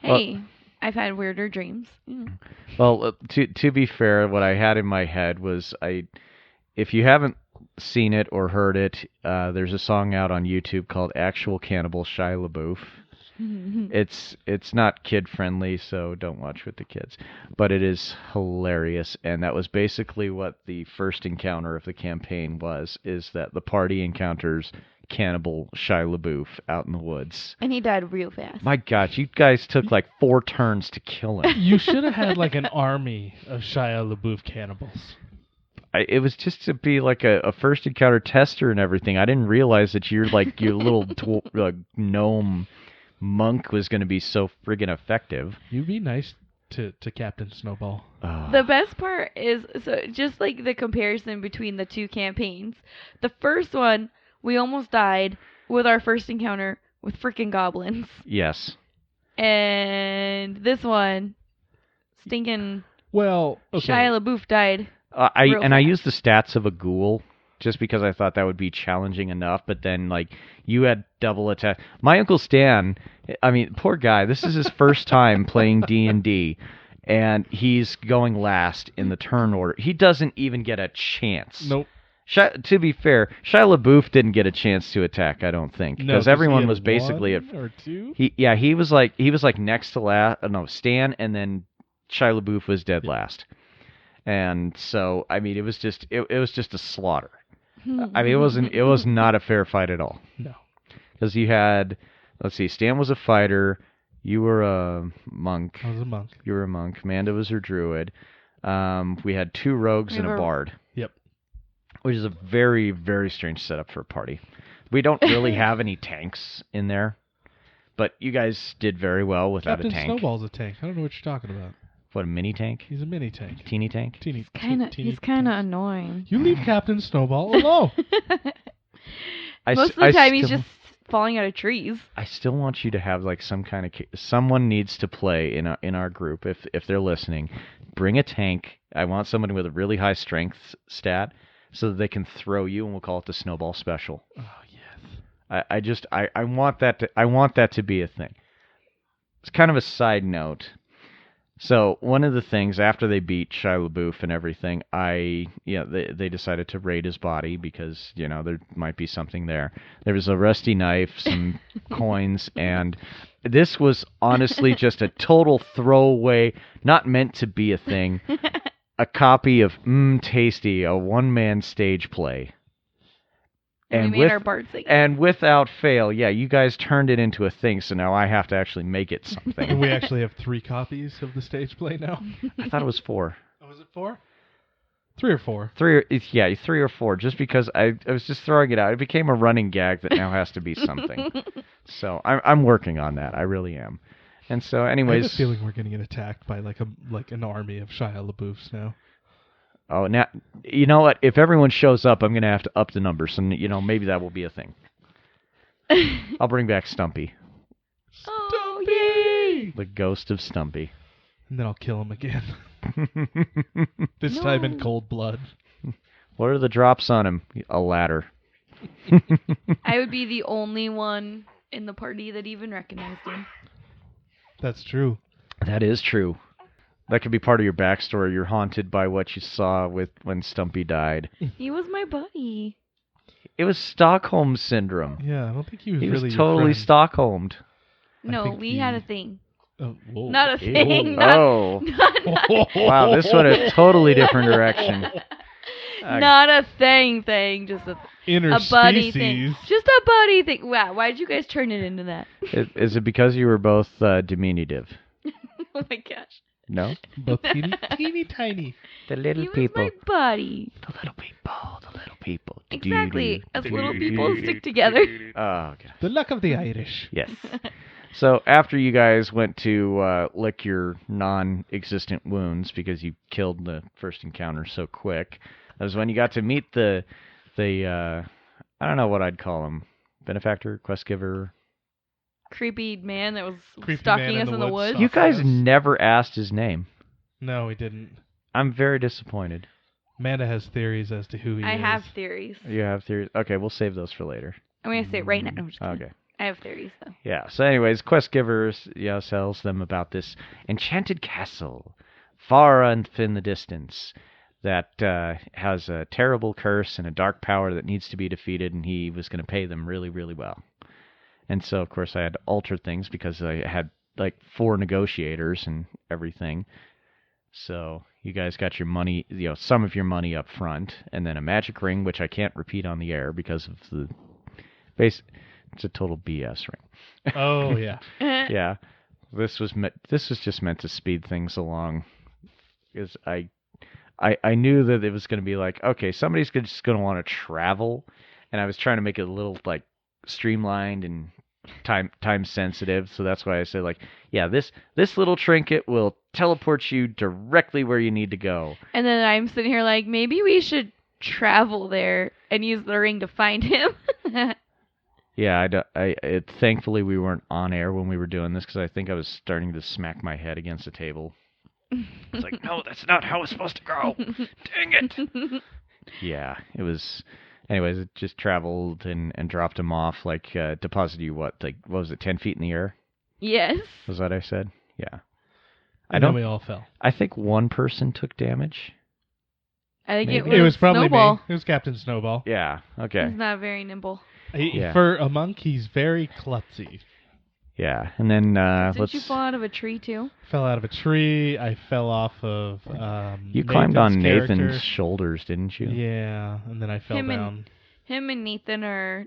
Well- I've had weirder dreams. Well, to be fair, what I had in my head was if you haven't seen it or heard it, there's a song out on YouTube called "Actual Cannibal Shia LaBeouf." It's not kid friendly, so don't watch with the kids. But it is hilarious, and that was basically what the first encounter of the campaign was: is that the party encounters cannibal Shia LaBeouf out in the woods. And he died real fast. My God, you guys took like 4 turns to kill him. You should have had like an army of Shia LaBeouf cannibals. It was just to be like a first encounter tester and everything. I didn't realize that your little gnome monk was going to be so friggin' effective. You'd be nice to Captain Snowball. The best part is, so just like the comparison between the two campaigns. The first one, we almost died with our first encounter with freaking goblins. Yes. And this one, stinking Well, okay. Shia LaBeouf died. I real fast. used the stats of a ghoul just because I thought that would be challenging enough, but then like you had double attack. My Uncle Stan, I mean, poor guy, this is his first time playing D&D, and he's going last in the turn order. He doesn't even get a chance. Nope. To be fair, Shia LaBeouf didn't get a chance to attack, I don't think, No, because 'cause everyone he had was basically one or two. he was like next to Stan, and then Shia LaBeouf was dead last. And so, I mean, it was just a slaughter. I mean, it was not a fair fight at all. No. Because you had, let's see, Stan was a fighter, you were a monk. I was a monk. You were a monk. Amanda was her druid. We had 2 rogues We and have a a- bard. Yep. Which is a very, very strange setup for a party. We don't really have any tanks in there, but you guys did very well without Captain a tank. Snowball's a tank. I don't know what you're talking about. What, a mini tank? He's a mini tank. Teeny tank? Teeny, He's teeny kind of tanks. annoying. You leave Captain Snowball alone. Most of the time, he's just falling out of trees. I still want you to have like some kind of someone needs to play in our group if they're listening. Bring a tank. I want someone with a really high strength stat so that they can throw you, and we'll call it the Snowball Special. Oh yes. I want that to be a thing. It's kind of a side note. So one of the things after they beat Shia LaBeouf and everything, they decided to raid his body because there might be something there. There was a rusty knife, some coins, and this was honestly just a total throwaway, not meant to be a thing. A copy of Mmmm Tasty, a one-man stage play. And we made our bard sing. And without fail, you guys turned it into a thing, so now I have to actually make it And something. we actually have 3 copies of the stage play now. I thought it was 4. Oh, was it 4? 3 or 4. 3 or 4, just because I was just throwing it out. It became a running gag that now has to be something. So I'm working on that. I really am. And so I have anyways... a feeling we're going to get attacked by like an army of Shia LaBeoufs now. Oh, now, you know what? If everyone shows up, I'm going to have to up the numbers, and, maybe that will be a thing. I'll bring back Stumpy. Oh, yay! The ghost of Stumpy. And then I'll kill him again. This time in cold blood. What are the drops on him? A ladder. I would be the only one in the party that even recognized him. That's true. That is true. That could be part of your backstory. You're haunted by what you saw when Stumpy died. He was my buddy. It was Stockholm Syndrome. Yeah, I don't think he was He really was your totally friend. Stockholmed. No, think we had he- a thing. Oh, whoa. Not a Ew. thing. Not, Oh. not, Wow, this went a totally different direction. not a thing. Just a buddy thing. Interspecies. Just a buddy thing. Wow, why did you guys turn it into that? Is it because you were both diminutive? Oh my gosh. No? Both teeny tiny. The little He was my buddy. The little people. The little people. Exactly. As little people stick together. Oh, okay. The luck of the Irish. Yes. So after you guys went to lick your non-existent wounds because you killed the first encounter so quick, that was when you got to meet the I don't know what I'd call him, benefactor, quest giver. Creepy man that was Creepy stalking man us in in the the woods. woods. You guys Yes. never asked his name. No, he didn't. I'm very disappointed. Amanda has theories as to who he I is. have theories. You have theories. Okay, we'll save those for later. I'm going to say it right now. No, I'm just kidding. Okay. I have theories, though. Yeah. So, anyways, quest givers tells them about this enchanted castle far off in the distance that has a terrible curse and a dark power that needs to be defeated, and he was going to pay them really, really well. And so, of course, I had to alter things because I had like 4 negotiators and everything. So you guys got your money, some of your money up front, and then a magic ring, which I can't repeat on the air because of the base. It's a total BS ring. Oh, yeah. Yeah, this was just meant to speed things along, because I knew that it was going to be like, okay, somebody's just going to want to travel, and I was trying to make it a little like streamlined and time sensitive. So that's why I said like, yeah, this little trinket will teleport you directly where you need to go. And then I'm sitting here like, maybe we should travel there and use the ring to find him. Yeah, thankfully we weren't on air when we were doing this because I think I was starting to smack my head against the table. It's like, no, that's not how it's supposed to go. Dang it. Yeah, it was. Anyways, it just traveled and dropped him off, like deposited you what was it, 10 feet in the air? Yes. Was that I said? Yeah. And then we all fell. I think one person took damage. I think Maybe. it It was probably Snowball. me. It was Captain Snowball. Yeah. Okay. He's not very nimble. Yeah. For a monk, he's very klutzy. Yeah, and then Didn't you fall out of a tree too? Fell out of a tree. I fell off of you climbed on Nathan's Nathan's character. shoulders, didn't you? Yeah, and then I fell Him and- down. Him and Nathan are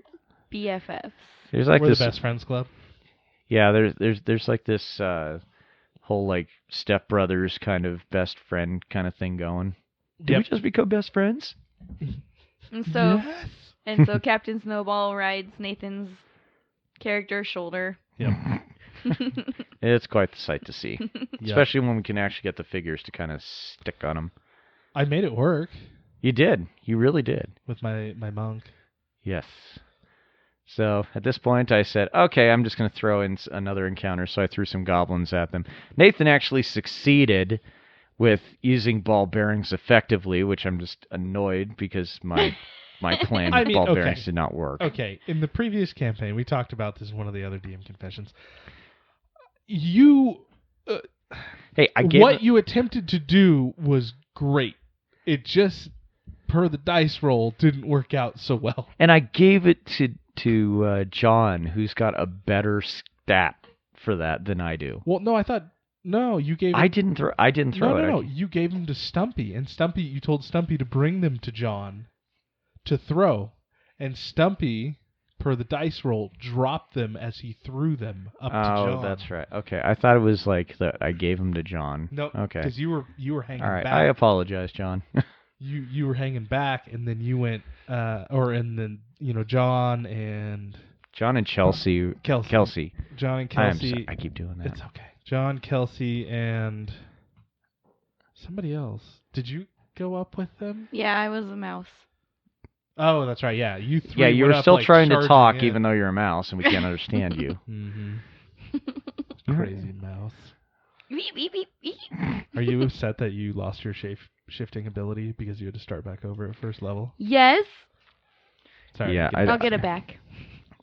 BFFs. There's like We're this. the best friends club. Yeah, there's like this whole like stepbrothers kind of best friend kind of thing going. Did we Yep. just become best friends? And so Yes. and so Captain Snowball rides Nathan's character's shoulder. Yep. It's quite the sight to see, Yep. especially when we can actually get the figures to kind of stick on them. I made it work You did. You really did. with my monk. Yes. So at this point, I said, okay, I'm just going to throw in another encounter. So I threw some goblins at them. Nathan actually succeeded with using ball bearings effectively, which I'm just annoyed because my plan with ball bearings did not work. Okay, in the previous campaign, we talked about this in one of the other DM confessions. You, Hey, what you attempted to do was great. It just, per the dice roll, didn't work out so well. And I gave it to John, who's got a better stat for that than I do. Well, no, you gave. I didn't throw it. No. You gave them to Stumpy, and you told Stumpy to bring them to John to throw, and Stumpy, per the dice roll, dropped them as he threw them up to John. Oh, that's right. Okay, I thought it was like that. I gave them to John. No, okay, because you were hanging all right. back. I apologize, John. You were hanging back, and then you went, John and Chelsea. Kelsey. John and Kelsey. I keep doing that. It's okay. John, Kelsey, and somebody else. Did you go up with them? Yeah, I was a mouse. Oh, that's right. Yeah, you three. Yeah, you went were up, still like, trying to charging talk, in. even though you're a mouse and we can't understand you. Mm-hmm. Crazy mouse. Beep, beep, beep, beep. Are you upset that you lost your shifting ability because you had to start back over at first level? Yes, Sorry. Yeah, I'll get it back.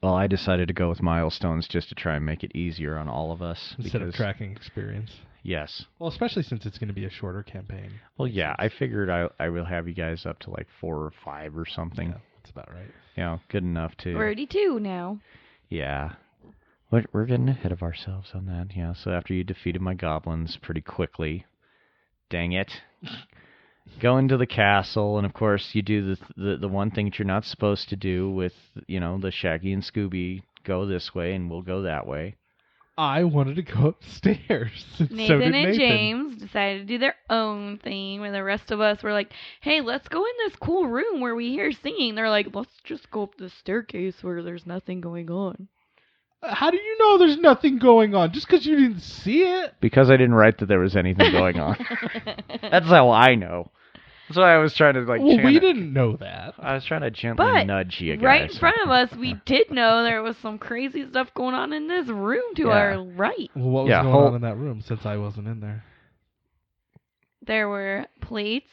Well, I decided to go with milestones just to try and make it easier on all of us. Instead of tracking experience. Yes. Well, especially since it's going to be a shorter campaign. Well, yeah, I figured I will have you guys up to like 4 or 5 or something. Yeah, that's about right. You know, good enough to... We're already 2 now. Yeah. We're getting ahead of ourselves on that. Yeah, so after you defeated my goblins pretty quickly, dang it, go into the castle, and of course you do the one thing that you're not supposed to do with, the Shaggy and Scooby, go this way and we'll go that way. I wanted to go upstairs. Nathan and James decided to do their own thing, where the rest of us were like, hey, let's go in this cool room where we hear singing. They're like, let's just go up the staircase where there's nothing going on. How do you know there's nothing going on? Just because you didn't see it? Because I didn't write that there was anything going on. That's how I know. That's why I was trying to we didn't know that. I was trying to gently nudge you guys. Right in front of us, we did know there was some crazy stuff going on in this room to our right. Well, what was going on in that room since I wasn't in there? There were plates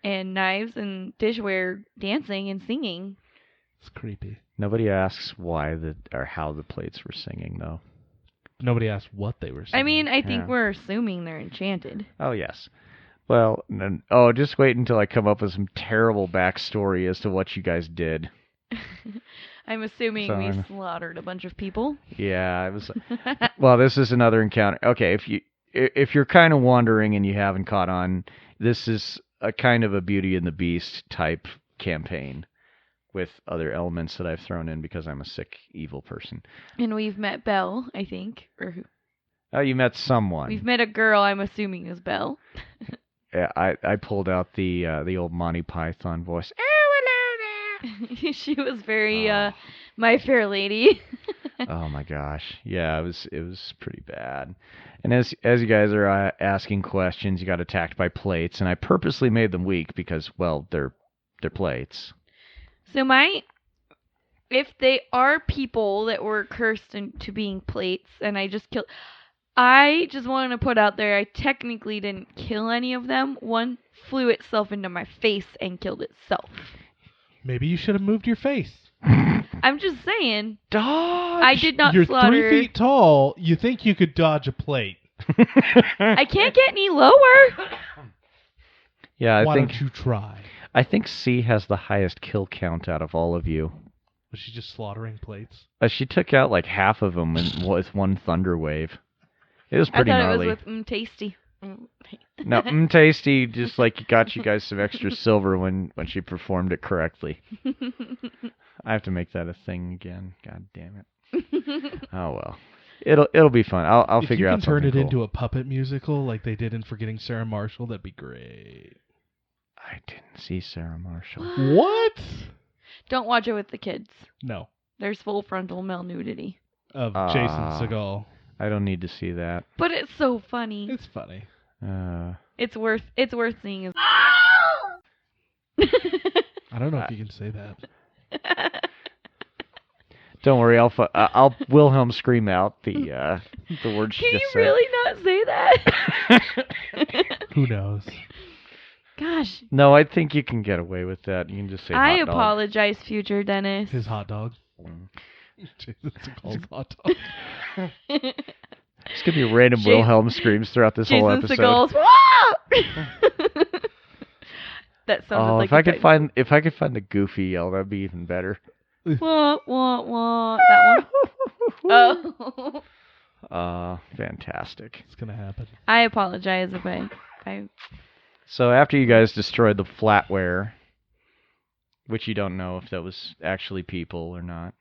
and knives and dishware dancing and singing. It's creepy. Nobody asks why or how the plates were singing, though. Nobody asked what they were singing. I mean, I think we're assuming they're enchanted. Oh, yes. Well, just wait until I come up with some terrible backstory as to what you guys did. I'm assuming we slaughtered a bunch of people. Yeah, I was. Well, this is another encounter. Okay, if you're kind of wondering and you haven't caught on, this is a kind of a Beauty and the Beast type campaign with other elements that I've thrown in because I'm a sick, evil person. And we've met Belle, I think, or who? Oh, you met someone. We've met a girl. I'm assuming is Belle. Yeah, I pulled out the old Monty Python voice. Oh, hello there. She was very My Fair Lady. Oh my gosh, yeah, it was pretty bad. And as you guys are asking questions, you got attacked by plates, and I purposely made them weak because, well, they're plates. So if they are people that were cursed into being plates, and I just wanted to put out there, I technically didn't kill any of them. One flew itself into my face and killed itself. Maybe you should have moved your face. I'm just saying. Dodge! I did not You're slaughter. 3 feet tall. You think you could dodge a plate. I can't get any lower. Yeah, Why don't you try? I think C has the highest kill count out of all of you. Was she just slaughtering plates? She took out like half of them with one thunder wave. It was pretty I thought gnarly. it was with Tasty. No, Tasty just got you guys some extra silver when she performed it correctly. I have to make that a thing again. God damn it. Oh well. It'll be fun. I'll If figure you out can turn something it cool. into a puppet musical like they did in Forgetting Sarah Marshall, that'd be great. I didn't see Sarah Marshall. What? Don't watch it with the kids. No. There's full frontal male nudity. Of Jason Segel. I don't need to see that. But it's so funny. It's funny. It's worth seeing. As I don't know if you can say that. Don't worry, I'll Wilhelm scream out the words she Can just you said. really not say that? Who knows? Gosh. No, I think you can get away with that. You can just say I hot dog. apologize, future Dennis. His hot dog. Mm. Jason Segel's hot dog. It's gonna be random Jason- Wilhelm screams throughout this whole Jason episode. Segel's. "Ah!" That sounded like if I could find the goofy yell, that'd be even better. What? That one? Oh. Fantastic. It's gonna happen. I apologize if I So after you guys destroyed the flatware, which you don't know if that was actually people or not,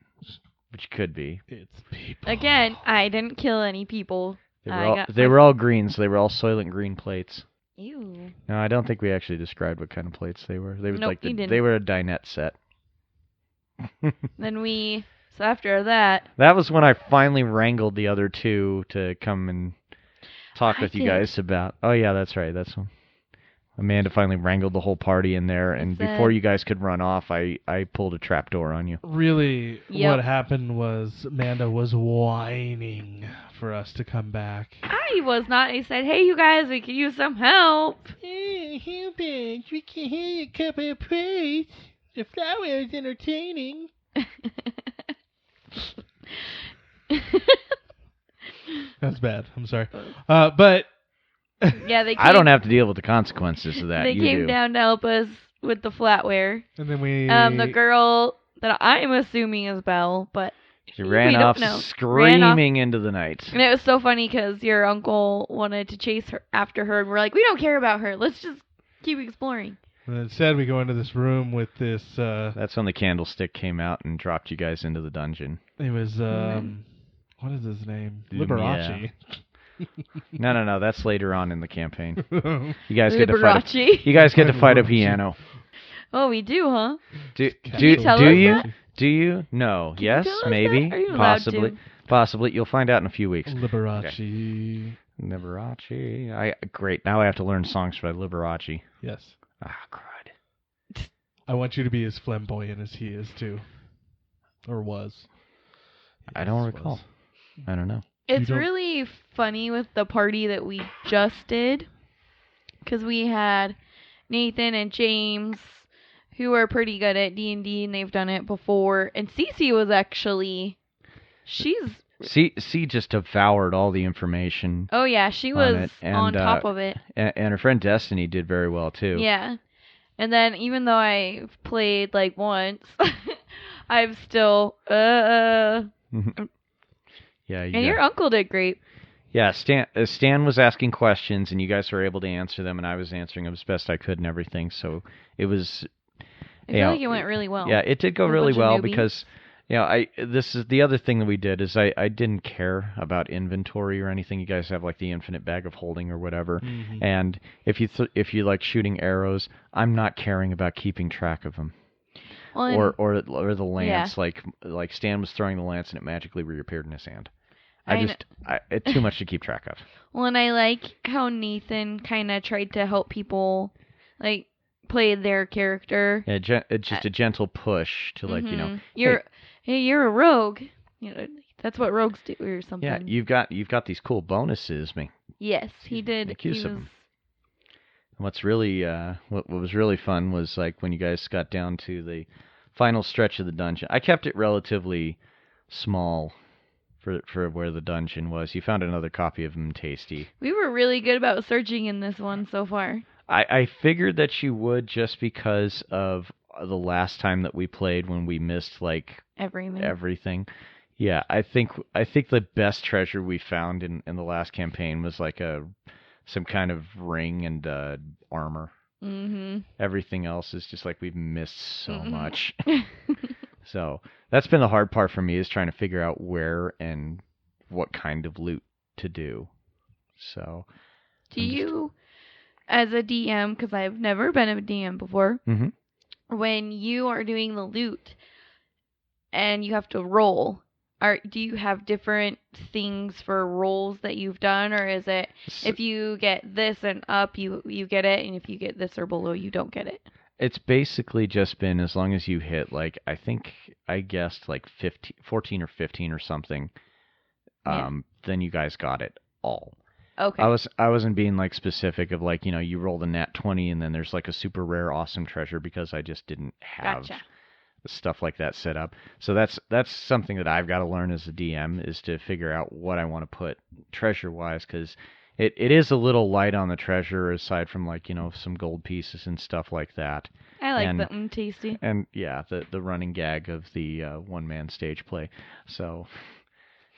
which could be. It's people. Again, I didn't kill any people. They were all green, so they were all Soylent Green plates. Ew. No, I don't think we actually described what kind of plates they were. They were Nope, you didn't. they were a dinette set. So after that, That was when I finally wrangled the other two to come and talk I with you did. guys about. Oh yeah, that's right. That's when Amanda finally wrangled the whole party in there, and It's, before you guys could run off, I pulled a trapdoor on you. Really, Yep. what happened was Amanda was whining for us to come back. I was not. I said, "Hey, you guys, we could use some help." Hey, humans, we can hear a couple of praise. The flower is entertaining. That's bad. I'm sorry. But Yeah, they. Came, I don't have to deal with the consequences of that. They you came do. down to help us with the flatware. and then we The girl that I'm assuming is Belle, but She ran we don't off know. screaming into the night. And it was so funny because your uncle wanted to chase her after her, and we're like, we don't care about her. Let's just keep exploring. and instead we go into this room with this That's when the candlestick came out and dropped you guys into the dungeon. it was what is his name? Liberace. No. That's later on in the campaign. You guys get to fight. Liberace. You guys get to fight a piano. Oh, we do, huh? Do you tell us you? that? Do you? No. Can you Yes. tell us Maybe. that? Are you allowed Possibly. to? Possibly. You'll find out in a few weeks. Liberace. Liberace. Great. Now I have to learn songs by Liberace. Yes. Ah, crud. I want you to be as flamboyant as he is too. Or was. I don't Yes, recall. was. I don't know. It's don't- really funny with the party that we just did, because we had Nathan and James, who are pretty good at D&D, and they've done it before. And Cece was actually, C just devoured all the information, oh yeah, she on was it, and, on top of it. and her friend Destiny did very well too. Yeah. And then even though I've played like once, I've still, Yeah. and your uncle did great. Yeah, Stan was asking questions, and you guys were able to answer them, and I was answering them as best I could and everything. So it was. I feel like it went really well. Yeah, it did go With a really bunch of well newbies. because, this is the other thing that we did is I didn't care about inventory or anything. You guys have like the infinite bag of holding or whatever, Mhm. and if you like shooting arrows, I'm not caring about keeping track of them. Well, and- Or the lance, like Stan was throwing the lance and it magically reappeared in his hand. It's too much to keep track of. Well, and I like how Nathan kind of tried to help people, like, play their character. Yeah, it's just a gentle push to Mhm. You're a rogue. You know, that's what rogues do or something. yeah, you've got these cool bonuses. Yes, he did. Make He use was. of 'em. What's really what was really fun was like when you guys got down to the final stretch of the dungeon. I kept it relatively small for where the dungeon was. You found another copy of Mmmm Tasty. We were really good about searching in this one so far. I figured that you would just because of the last time that we played when we missed like Everything. everything. Yeah, I think the best treasure we found in the last campaign was like some kind of ring and armor. Mhm. Everything else is just like we've missed so Mhm. much. So that's been the hard part for me is trying to figure out where and what kind of loot to do. So. Do you, as a DM, because I've never been a DM before, Mhm. when you are doing the loot and you have to roll, do you have different things for rolls that you've done, or is it if you get this and up, you get it, and if you get this or below, you don't get it? It's basically just been as long as you hit like I guessed like 14 or 15 or something, then you guys got it all. Okay. I wasn't being like specific of like, you roll the nat 20 and then there's like a super rare awesome treasure because I just didn't have stuff like that set up. So that's something that I've got to learn as a DM, is to figure out what I want to put treasure wise, because it is a little light on the treasure aside from like, some gold pieces and stuff like that. I like the Mmmm Tasty. And yeah, the running gag of the one man stage play. So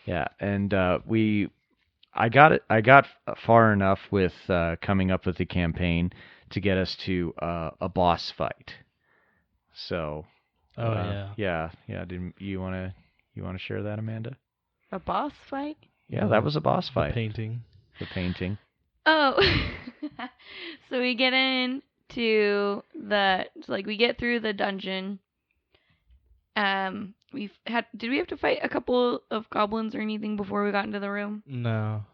yeah, and I got far enough with coming up with the campaign to get us to a boss fight. So. Yeah. Did you want to share that, Amanda? A boss fight? Yeah, that was a boss fight. The painting. Oh. So we get into we get through the dungeon. Did we have to fight a couple of goblins or anything before we got into the room? No.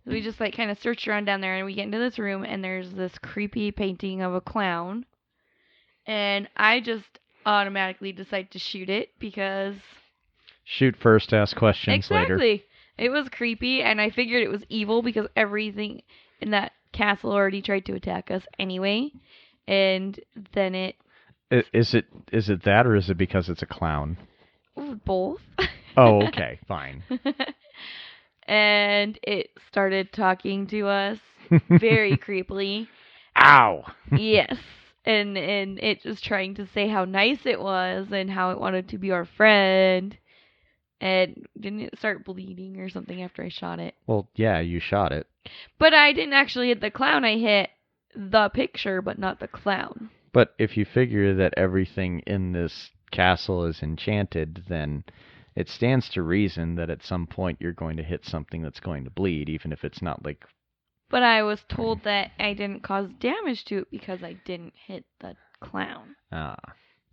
We just kind of searched around down there, and we get into this room, and there's this creepy painting of a clown. And I just automatically decide to shoot it because... Shoot first, ask questions later. Exactly. It was creepy, and I figured it was evil because everything in that castle already tried to attack us anyway. And then it... Is it that, or is it because it's a clown? Both. Oh, okay, fine. And it started talking to us very creepily. Ow! Yes. And it was trying to say how nice it was and how it wanted to be our friend. And didn't it start bleeding or something after I shot it? Well, yeah, you shot it. But I didn't actually hit the clown. I hit the picture, but not the clown. But if you figure that everything in this castle is enchanted, then it stands to reason that at some point you're going to hit something that's going to bleed, even if it's not like... But I was told that I didn't cause damage to it because I didn't hit the clown. Ah,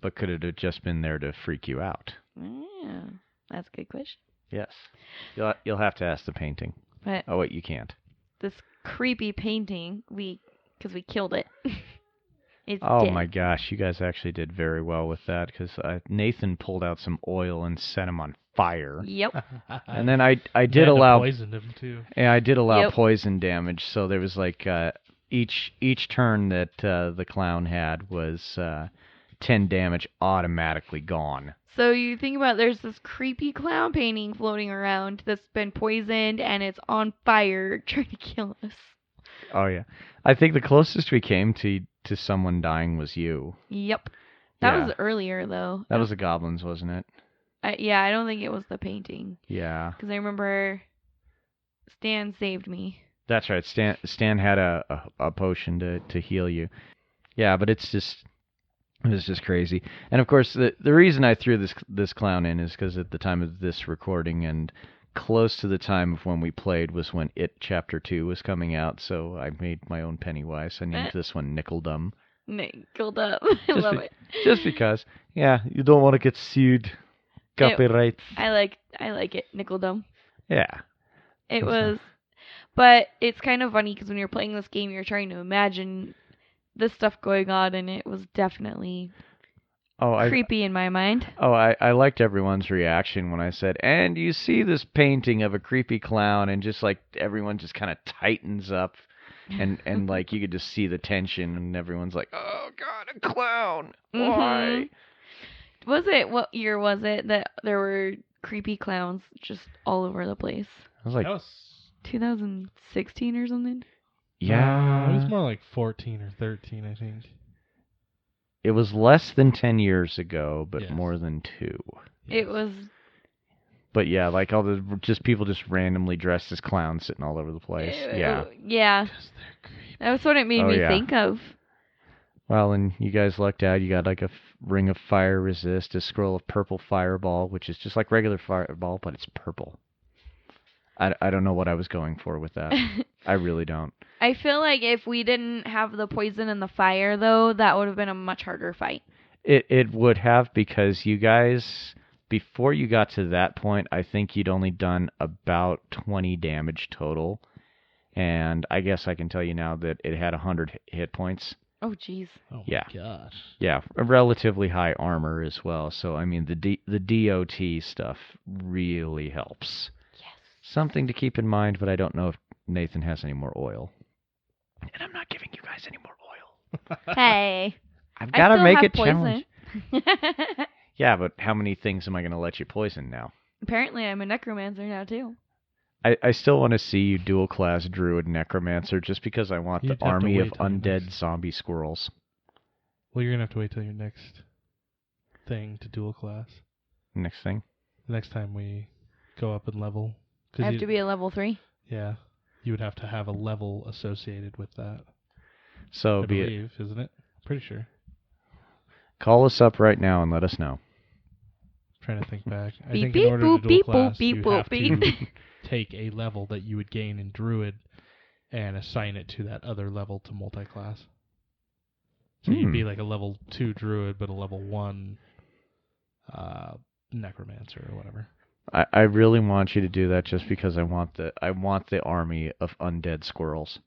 but could it have just been there to freak you out? Yeah, that's a good question. Yes. You'll have to ask the painting. But oh, wait, you can't. This creepy painting, because we killed it. It's oh dead. My gosh, you guys actually did very well with that, because Nathan pulled out some oil and set him on fire. Yep. And then I did allow poisoned him too. Yeah, I did allow poison damage, so there was like each turn that the clown had was 10 damage automatically gone. So you think about, there's this creepy clown painting floating around that's been poisoned and it's on fire trying to kill us. Oh yeah, I think the closest we came to someone dying was you. Yep. That was earlier though. That was the goblins, wasn't it? I don't think it was the painting. Yeah. Because I remember Stan saved me. That's right. Stan had a potion to heal you. Yeah, but it was just crazy. And of course, the reason I threw this clown in is because at the time of this recording and close to the time of when we played was when It Chapter 2 was coming out, so I made my own Pennywise. I named this one Nickeldum. Nickeldum. I love it. Just because. Yeah, you don't want to get sued. Copyright. I like it, Nickeldum. Yeah. It was, but it's kind of funny because when you're playing this game, you're trying to imagine this stuff going on, and it was definitely creepy in my mind. Oh, I liked everyone's reaction when I said, and you see this painting of a creepy clown, and just like everyone just kind of tightens up, and like you could just see the tension, and everyone's like, oh god, a clown, why? What year was it that there were creepy clowns just all over the place? I was like, that was 2016 or something? Yeah. It was more like 14 or 13, I think. It was less than 10 years ago, but Yes. more than 2. It was... But yeah, like all the people just randomly dressed as clowns sitting all over the place. Yeah. Yeah. Because they're creepy. That's what it made me think of. Well, and you guys lucked out. You got like a ring of fire resist, a scroll of purple fireball, which is just like regular fireball, but it's purple. I don't know what I was going for with that. I really don't. I feel like if we didn't have the poison and the fire, though, that would have been a much harder fight. It would have, because you guys, before you got to that point, I think you'd only done about 20 damage total. And I guess I can tell you now that it had 100 hit points. Oh, jeez. Oh Yeah. my gosh. Yeah, a relatively high armor as well. So, I mean, the DOT stuff really helps. Yes. Something to keep in mind, but I don't know if Nathan has any more oil. And I'm not giving you guys any more oil. Hey. I've I got to still make have it challenge. poison. Yeah, but how many things am I going to let you poison now? Apparently, I'm a necromancer now, too. I still want to see you dual class druid necromancer, just because I want You'd the have to army of wait till your undead next- zombie squirrels. Well, you're gonna have to wait till your next thing to dual class. Next thing. The next time we go up in level. I have to be a level 3. Yeah. You would have to have a level associated with that. So I be it. believe, isn't it? Pretty sure. Call us up right now and let us know. Trying to think back. I Beep, think beep, in order boop, to dual beep, class, boop, beep, you boop, have beep. to take a level that you would gain in druid and assign it to that other level to multi-class. So you'd be like a level 2 druid, but a level 1 necromancer or whatever. I really want you to do that, just because I want the army of undead squirrels.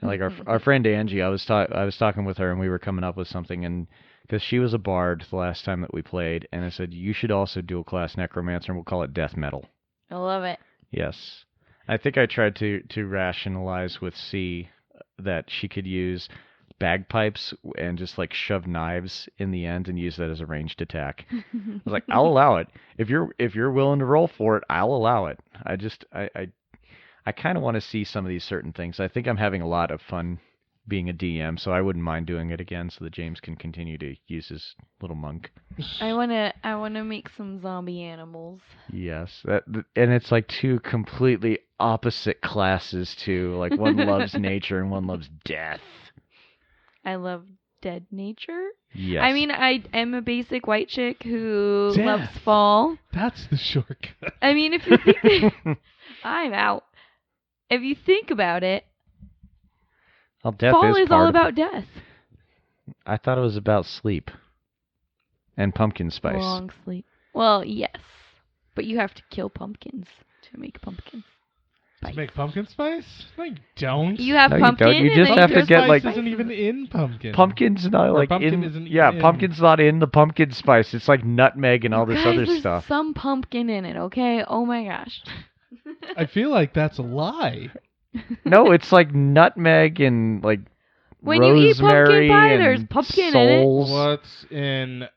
Like our friend Angie, I was talking with her, and we were coming up with something, and because she was a bard the last time that we played, and I said you should also dual class necromancer, and we'll call it death metal. I love it. Yes, I think I tried to rationalize with C that she could use bagpipes and just like shove knives in the end and use that as a ranged attack. I was like, I'll allow it if you're willing to roll for it. I'll allow it. I kind of want to see some of these certain things. I think I'm having a lot of fun being a DM, so I wouldn't mind doing it again so that James can continue to use his little monk. I wanna make some zombie animals. Yes, and it's like two completely opposite classes too. Like one loves nature and one loves death. I love dead nature. Yes. I mean, I am a basic white chick who Death. loves fall. That's the shortcut. I mean, if you think I'm out. If you think about it, well, death fall is all part of- about death. I thought it was about sleep and pumpkin spice. Long sleep. Well, yes, but you have to kill pumpkins to make pumpkin To spice. make pumpkin spice? No, you don't. You have No, you pumpkin. don't. You and just then have to there's get, like- Spice isn't spices. even in pumpkin. Pumpkin's not Or like pumpkin in. isn't Yeah, even in- pumpkin's not in the pumpkin spice. It's like nutmeg and all this Guys, other there's stuff. some pumpkin in it, okay? Oh my gosh. I feel like that's a lie. No, it's like nutmeg and like When you eat pumpkin rosemary pie, and there's pumpkin in it. souls. What's in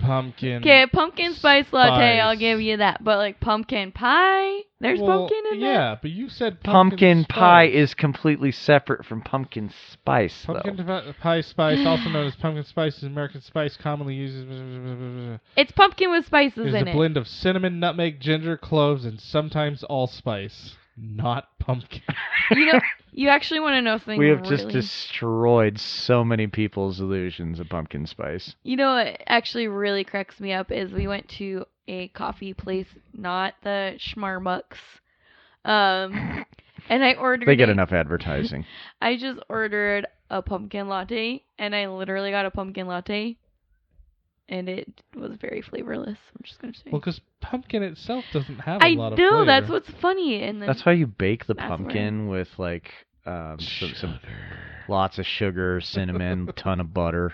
pumpkin? Okay, pumpkin spice latte, I'll Spice. give you that. But like pumpkin pie, there's Well, pumpkin in that. Yeah, but you said Pumpkin pie spice. is completely separate from pumpkin spice, Pumpkin though. pie spice, also known as pumpkin spice, is American spice commonly uses. It's pumpkin with spices It's in a it. blend of cinnamon, nutmeg, ginger, cloves, and sometimes allspice. Not pumpkin. You know, you actually want to know something We have really... just destroyed so many people's illusions of pumpkin spice. You know what actually really cracks me up is we went to a coffee place, not the Schmarmucks. And I ordered They get enough advertising. I just ordered a pumpkin latte, and I literally got a pumpkin latte, and it was very flavorless. I'm just gonna say. Well, because pumpkin itself doesn't have a I lot of know flavor. that's what's funny, and then That's why you bake the That's pumpkin with like some lots of sugar, cinnamon, ton of butter.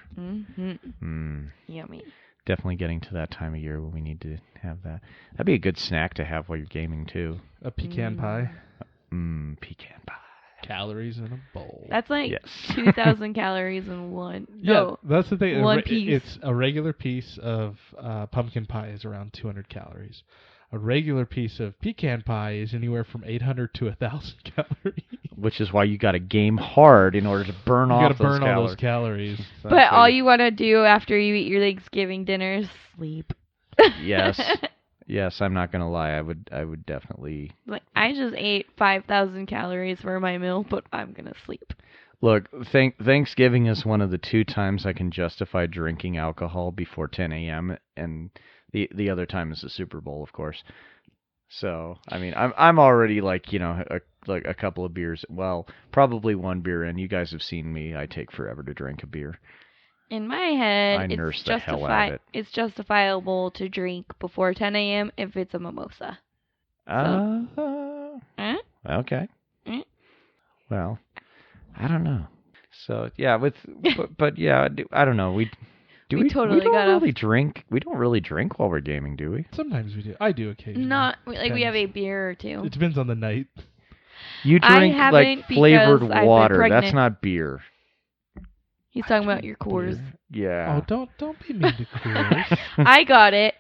Yummy. Definitely getting to that time of year when we need to have that. That'd be a good snack to have while you're gaming too. A pecan pie. Pecan pie. Calories in a bowl. That's like Yes. 2,000 calories in one. Yeah, No, that's the thing. one piece. It's a regular piece of pumpkin pie is around 200 calories. A regular piece of pecan pie is anywhere from 800 to 1,000 calories. Which is why you got to game hard in order to burn You off gotta burn all those calories. calories. but all you want to do after you eat your Thanksgiving dinner is sleep. Yes. Yes, I'm not gonna lie. I would definitely Like, I just ate 5,000 calories for my meal, but I'm gonna sleep. look. Thanksgiving is one of the 2 times I can justify drinking alcohol before 10 a.m. and the other time is the Super Bowl, of course. So I mean, I'm already like like a couple of beers. Well, probably one beer in. You guys have seen me. I take forever to drink a beer. In my head, I nurse the hell out of it. it's justifiable to drink before 10 a.m. if it's a mimosa. Okay. Eh? Well, I don't know. So yeah, but yeah, I don't know. We We totally don't got really off. drink. We don't really drink while we're gaming, do we? Sometimes we do. I do occasionally. Not like we have a Depends. beer or two. It depends on the night. You I drink haven't like because flavored I've been water. That's pregnant. not beer. He's talking about your cores. Yeah. Oh, don't be mean to Coors. I got it.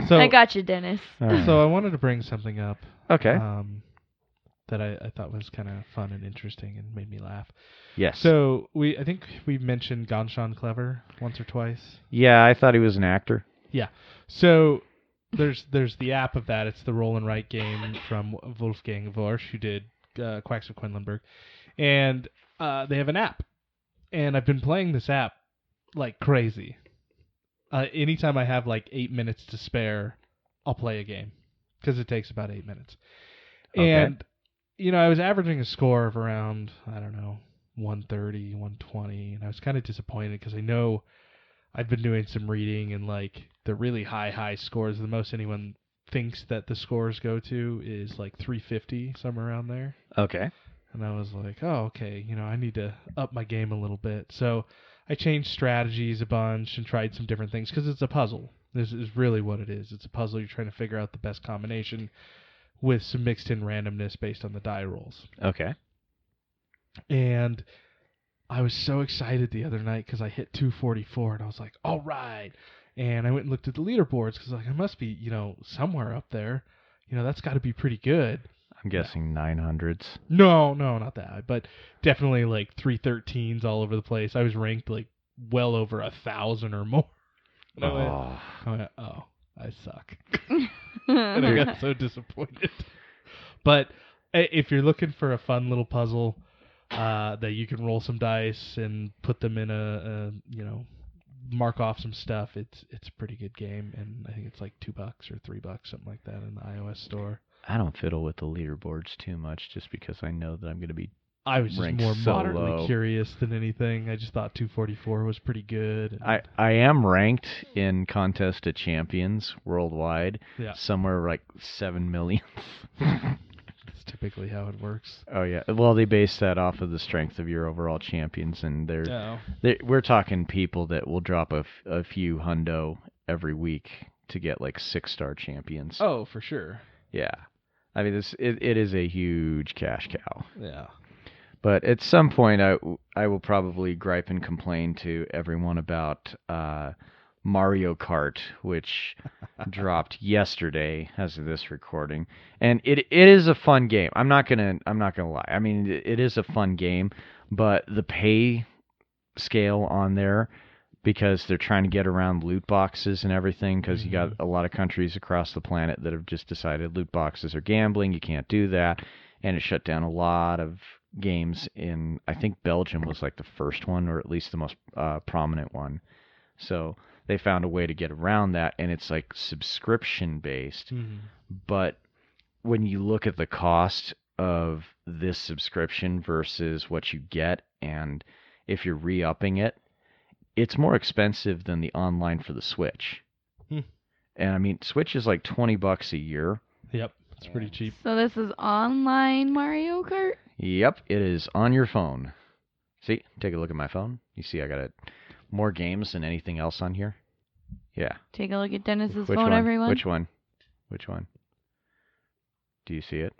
So, I got you, Dennis. All right. so I wanted to bring something up. Okay. That I thought was kind of fun and interesting and made me laugh. Yes. So I think we mentioned Ganshan Clever once or twice. Yeah, I thought he was an actor. So there's the app of that. It's the roll and write game from Wolfgang Vorsch, who did Quacks of Quedlinburg, and they have an app, and I've been playing this app like crazy. Anytime I have like 8 minutes to spare, I'll play a game because it takes about 8 minutes. Okay. And I was averaging a score of around 130, 120, and I was kind of disappointed because I know I've been doing some reading and like the really high scores. The most anyone thinks that the scores go to is like 350, somewhere around there. Okay. And I was like, oh, okay, I need to up my game a little bit. So I changed strategies a bunch and tried some different things because it's a puzzle. This is really what it is. It's a puzzle. You're trying to figure out the best combination with some mixed in randomness based on the die rolls. Okay. And I was so excited the other night because I hit 244 and I was like, all right. And I went and looked at the leaderboards because I must be, somewhere up there. That's got to be pretty good. I'm guessing 900s. No, not that. But definitely like 313s all over the place. I was ranked like well over 1,000 or more. And I went, oh, I suck. And I got so disappointed. But if you're looking for a fun little puzzle that you can roll some dice and put them in a mark off some stuff, it's a pretty good game, and I think it's like $2 or $3, something like that, in the iOS store. I don't fiddle with the leaderboards too much just because I know that I'm going to be I was just ranked more so moderately low. curious than anything. I just thought 244 was pretty good. And I am ranked in Contest of Champions worldwide, yeah, somewhere like 7 million. that's typically how it works. Oh yeah. Well, they base that off of the strength of your overall champions, and we're talking people that will drop a few hundo every week to get like 6-star champions. Oh, for sure. Yeah. I mean, it is a huge cash cow. Yeah. But at some point, I will probably gripe and complain to everyone about Mario Kart, which dropped yesterday as of this recording, and it is a fun game. I'm not gonna lie. I mean, it is a fun game, but the pay scale on there, because they're trying to get around loot boxes and everything, because you got a lot of countries across the planet that have just decided loot boxes are gambling. You can't do that, and it shut down a lot of games in, I think Belgium was like the first one, or at least the most prominent one. So they found a way to get around that, and it's like subscription based. But when you look at the cost of this subscription versus what you get, and if you're re-upping it, it's more expensive than the online for the Switch. And I mean, Switch is like $20 a year. Yep, it's pretty cheap. So this is online Mario Kart? Yep, it is on your phone. See, take a look at my phone. You see I got more games than anything else on here. Yeah. Take a look at Dennis's Which phone, one? everyone. Which one? Do you see it?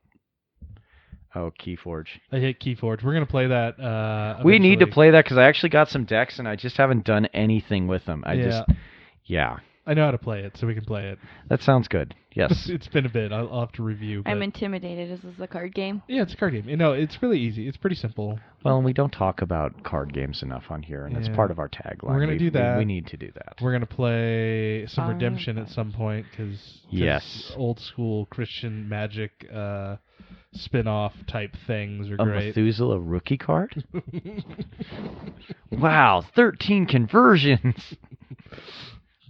Oh, Keyforge. I hit Keyforge. We're gonna play that. We need to eventually. play that because I actually got some decks and I just haven't done anything with them. Yeah. I know how to play it, so we can play it. That sounds good. Yes. It's been a bit. I'll have to review. I'm but- intimidated. Is this a card game? Yeah, it's a card game. It's really easy. It's pretty simple. Well, we don't talk about card games enough on here, and that's Yeah. part of our tagline. We're gonna do that. We need to do that. We're gonna play some Oh, Redemption okay. at some point because Yes. old school Christian Magic spin-off type things are A great. Methuselah rookie card? Wow, 13 conversions.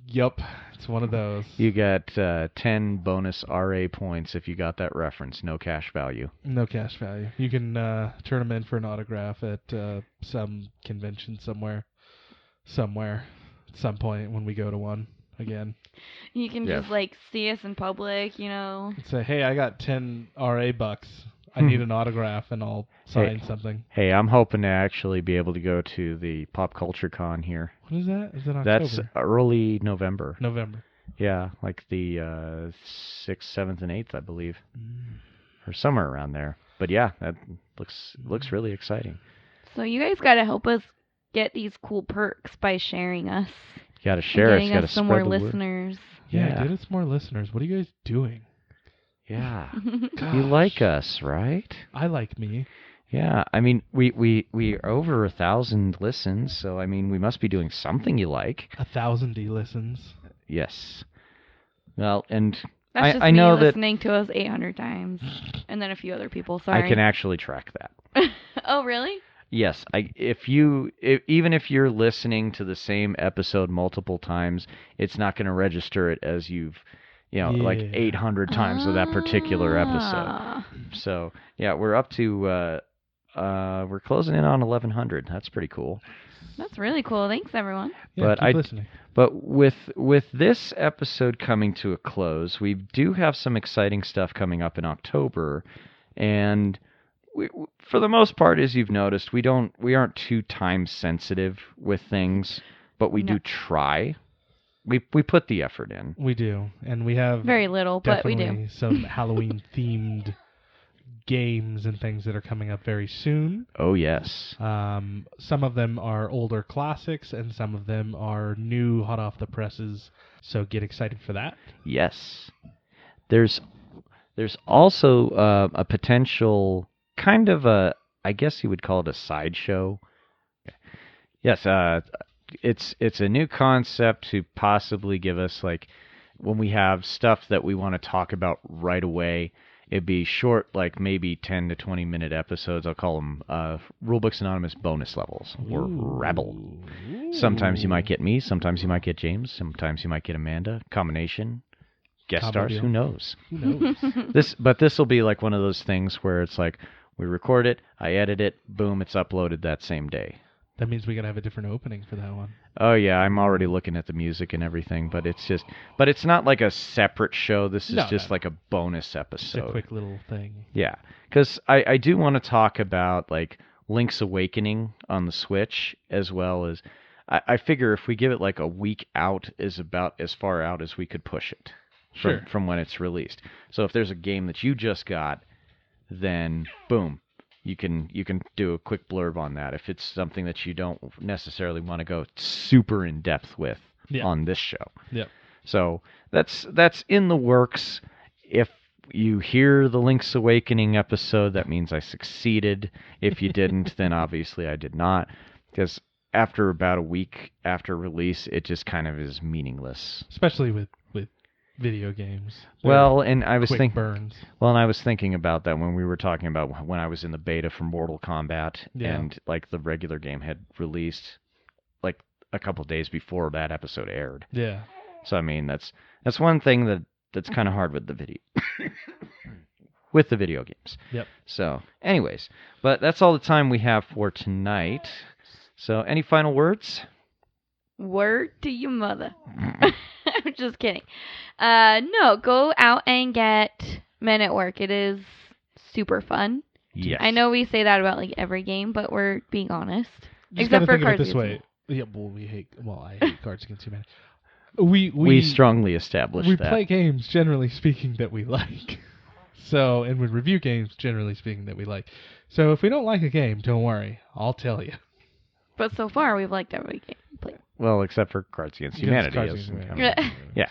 Yup, it's It's one of those. You got 10 bonus RA points if you got that reference. No cash value. No cash value. You can turn them in for an autograph at some convention somewhere, at some point when we go to one again. You can Yeah. just like see us in public, you know. Say, hey, I got 10 RA bucks. I need an autograph, and I'll sign something. Hey, I'm hoping to actually be able to go to the Pop Culture Con here. What is that? Is it October? That's early November. November. Yeah, like the 6th, 7th, and 8th, I believe. Or somewhere around there. But yeah, that looks really exciting. So you guys got to help us get these cool perks by sharing us. You got to share us. Getting You got to us some spread more the word. listeners. Yeah, get us more listeners. What are you guys doing? Yeah. Gosh. You like us, right? I like me. Yeah, I mean, we are over 1,000 listens, so I mean, we must be doing something you like. 1,000 listens. Yes. Well, and That's just I me know that listening to us 800 times, and then a few other people. Sorry. I can actually track that. Oh, really? Yes, even if you're listening to the same episode multiple times, it's not going to register it as you've, like 800 times of that particular episode. Ah. So yeah, we're up to we're closing in on 1,100. That's pretty cool. That's really cool. Thanks, everyone. Yeah, But keep listening. But with this episode coming to a close, we do have some exciting stuff coming up in October, and we, for the most part, as you've noticed, we aren't too time sensitive with things, but we do try. We put the effort in. We do, and we have Very little, but we do. definitely some Halloween themed games and things that are coming up very soon. Oh yes. Some of them are older classics, and some of them are new, hot off the presses. So get excited for that. Yes. There's also a potential kind of I guess you would call it a sideshow. Yes, it's a new concept to possibly give us, like, when we have stuff that we want to talk about right away, it'd be short, like maybe 10 to 20 minute episodes. I'll call them Rulebooks Anonymous bonus levels, or Rabble. Sometimes you might get me, sometimes you might get James, sometimes you might get Amanda. Combination. Guest Combo stars, deal. who knows? Who knows? This will be like one of those things where it's like, we record it, I edit it, boom, it's uploaded that same day. That means we gotta have a different opening for that one. Oh yeah, I'm already looking at the music and everything, but it's not like a separate show. This is just like a bonus episode. Just a quick little thing. Yeah, because I do want to talk about, like, Link's Awakening on the Switch, as well as I figure if we give it like a week out is about as far out as we could push it from when it's released. So if there's a game that you just got, then boom. You can do a quick blurb on that if it's something that you don't necessarily want to go super in depth with on this show. Yep. So that's in the works. If you hear the Link's Awakening episode, that means I succeeded. If you didn't, then obviously I did not, because after about a week after release, it just kind of is meaningless. Especially with video games. Well, and I was quick burns. Well, and I was thinking about that when we were talking about when I was in the beta for Mortal Kombat, and like the regular game had released like a couple of days before that episode aired. Yeah. So I mean, that's one thing that's kind of hard with the video with the video games. Yep. So, anyways, but that's all the time we have for tonight. So, any final words? Word to your mother. I'm just kidding. No, go out and get Men at Work. It is super fun. Yes. I know we say that about like every game, but we're being honest. Just Except gotta for think of it Cards this Against way. Yeah, well, I hate Cards Against Humanity. We strongly established we that. play games, generally speaking, that we like. So, and we review games, generally speaking, that we like. So if we don't like a game, don't worry. I'll tell you. But so far, we've liked every game played. Well, except for Cards Against Humanity. Cards Against Humanity. Yeah.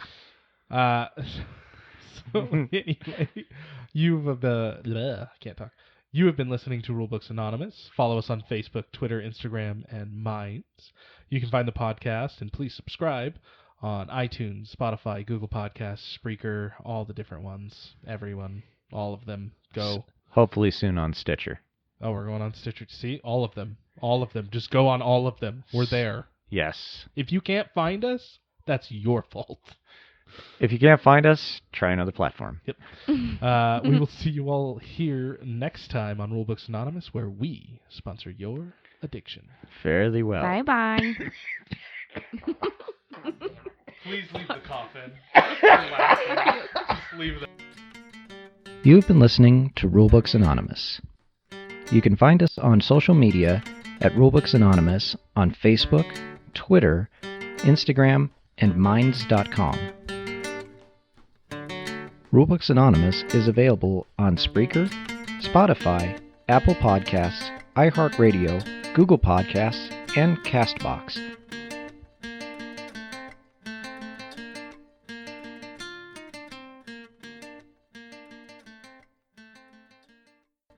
So anyway, you have been listening to Rulebooks Anonymous. Follow us on Facebook, Twitter, Instagram, and Minds. You can find the podcast, and please subscribe on iTunes, Spotify, Google Podcasts, Spreaker, all the different ones. Everyone, all of them. Go. Hopefully soon on Stitcher. Oh, we're going on Stitcher. See, all of them. All of them. Just go on all of them. We're there. Yes. If you can't find us, that's your fault. If you can't find us, try another platform. We will see you all here next time on Rulebooks Anonymous, where we sponsor your addiction. Fairly well. Bye-bye. Please leave the coffin. Just leave the... You've been listening to Rulebooks Anonymous. You can find us on social media at Rulebooks Anonymous on Facebook, Twitter, Instagram, and Minds.com. Rulebooks Anonymous is available on Spreaker, Spotify, Apple Podcasts, iHeartRadio, Google Podcasts, and CastBox.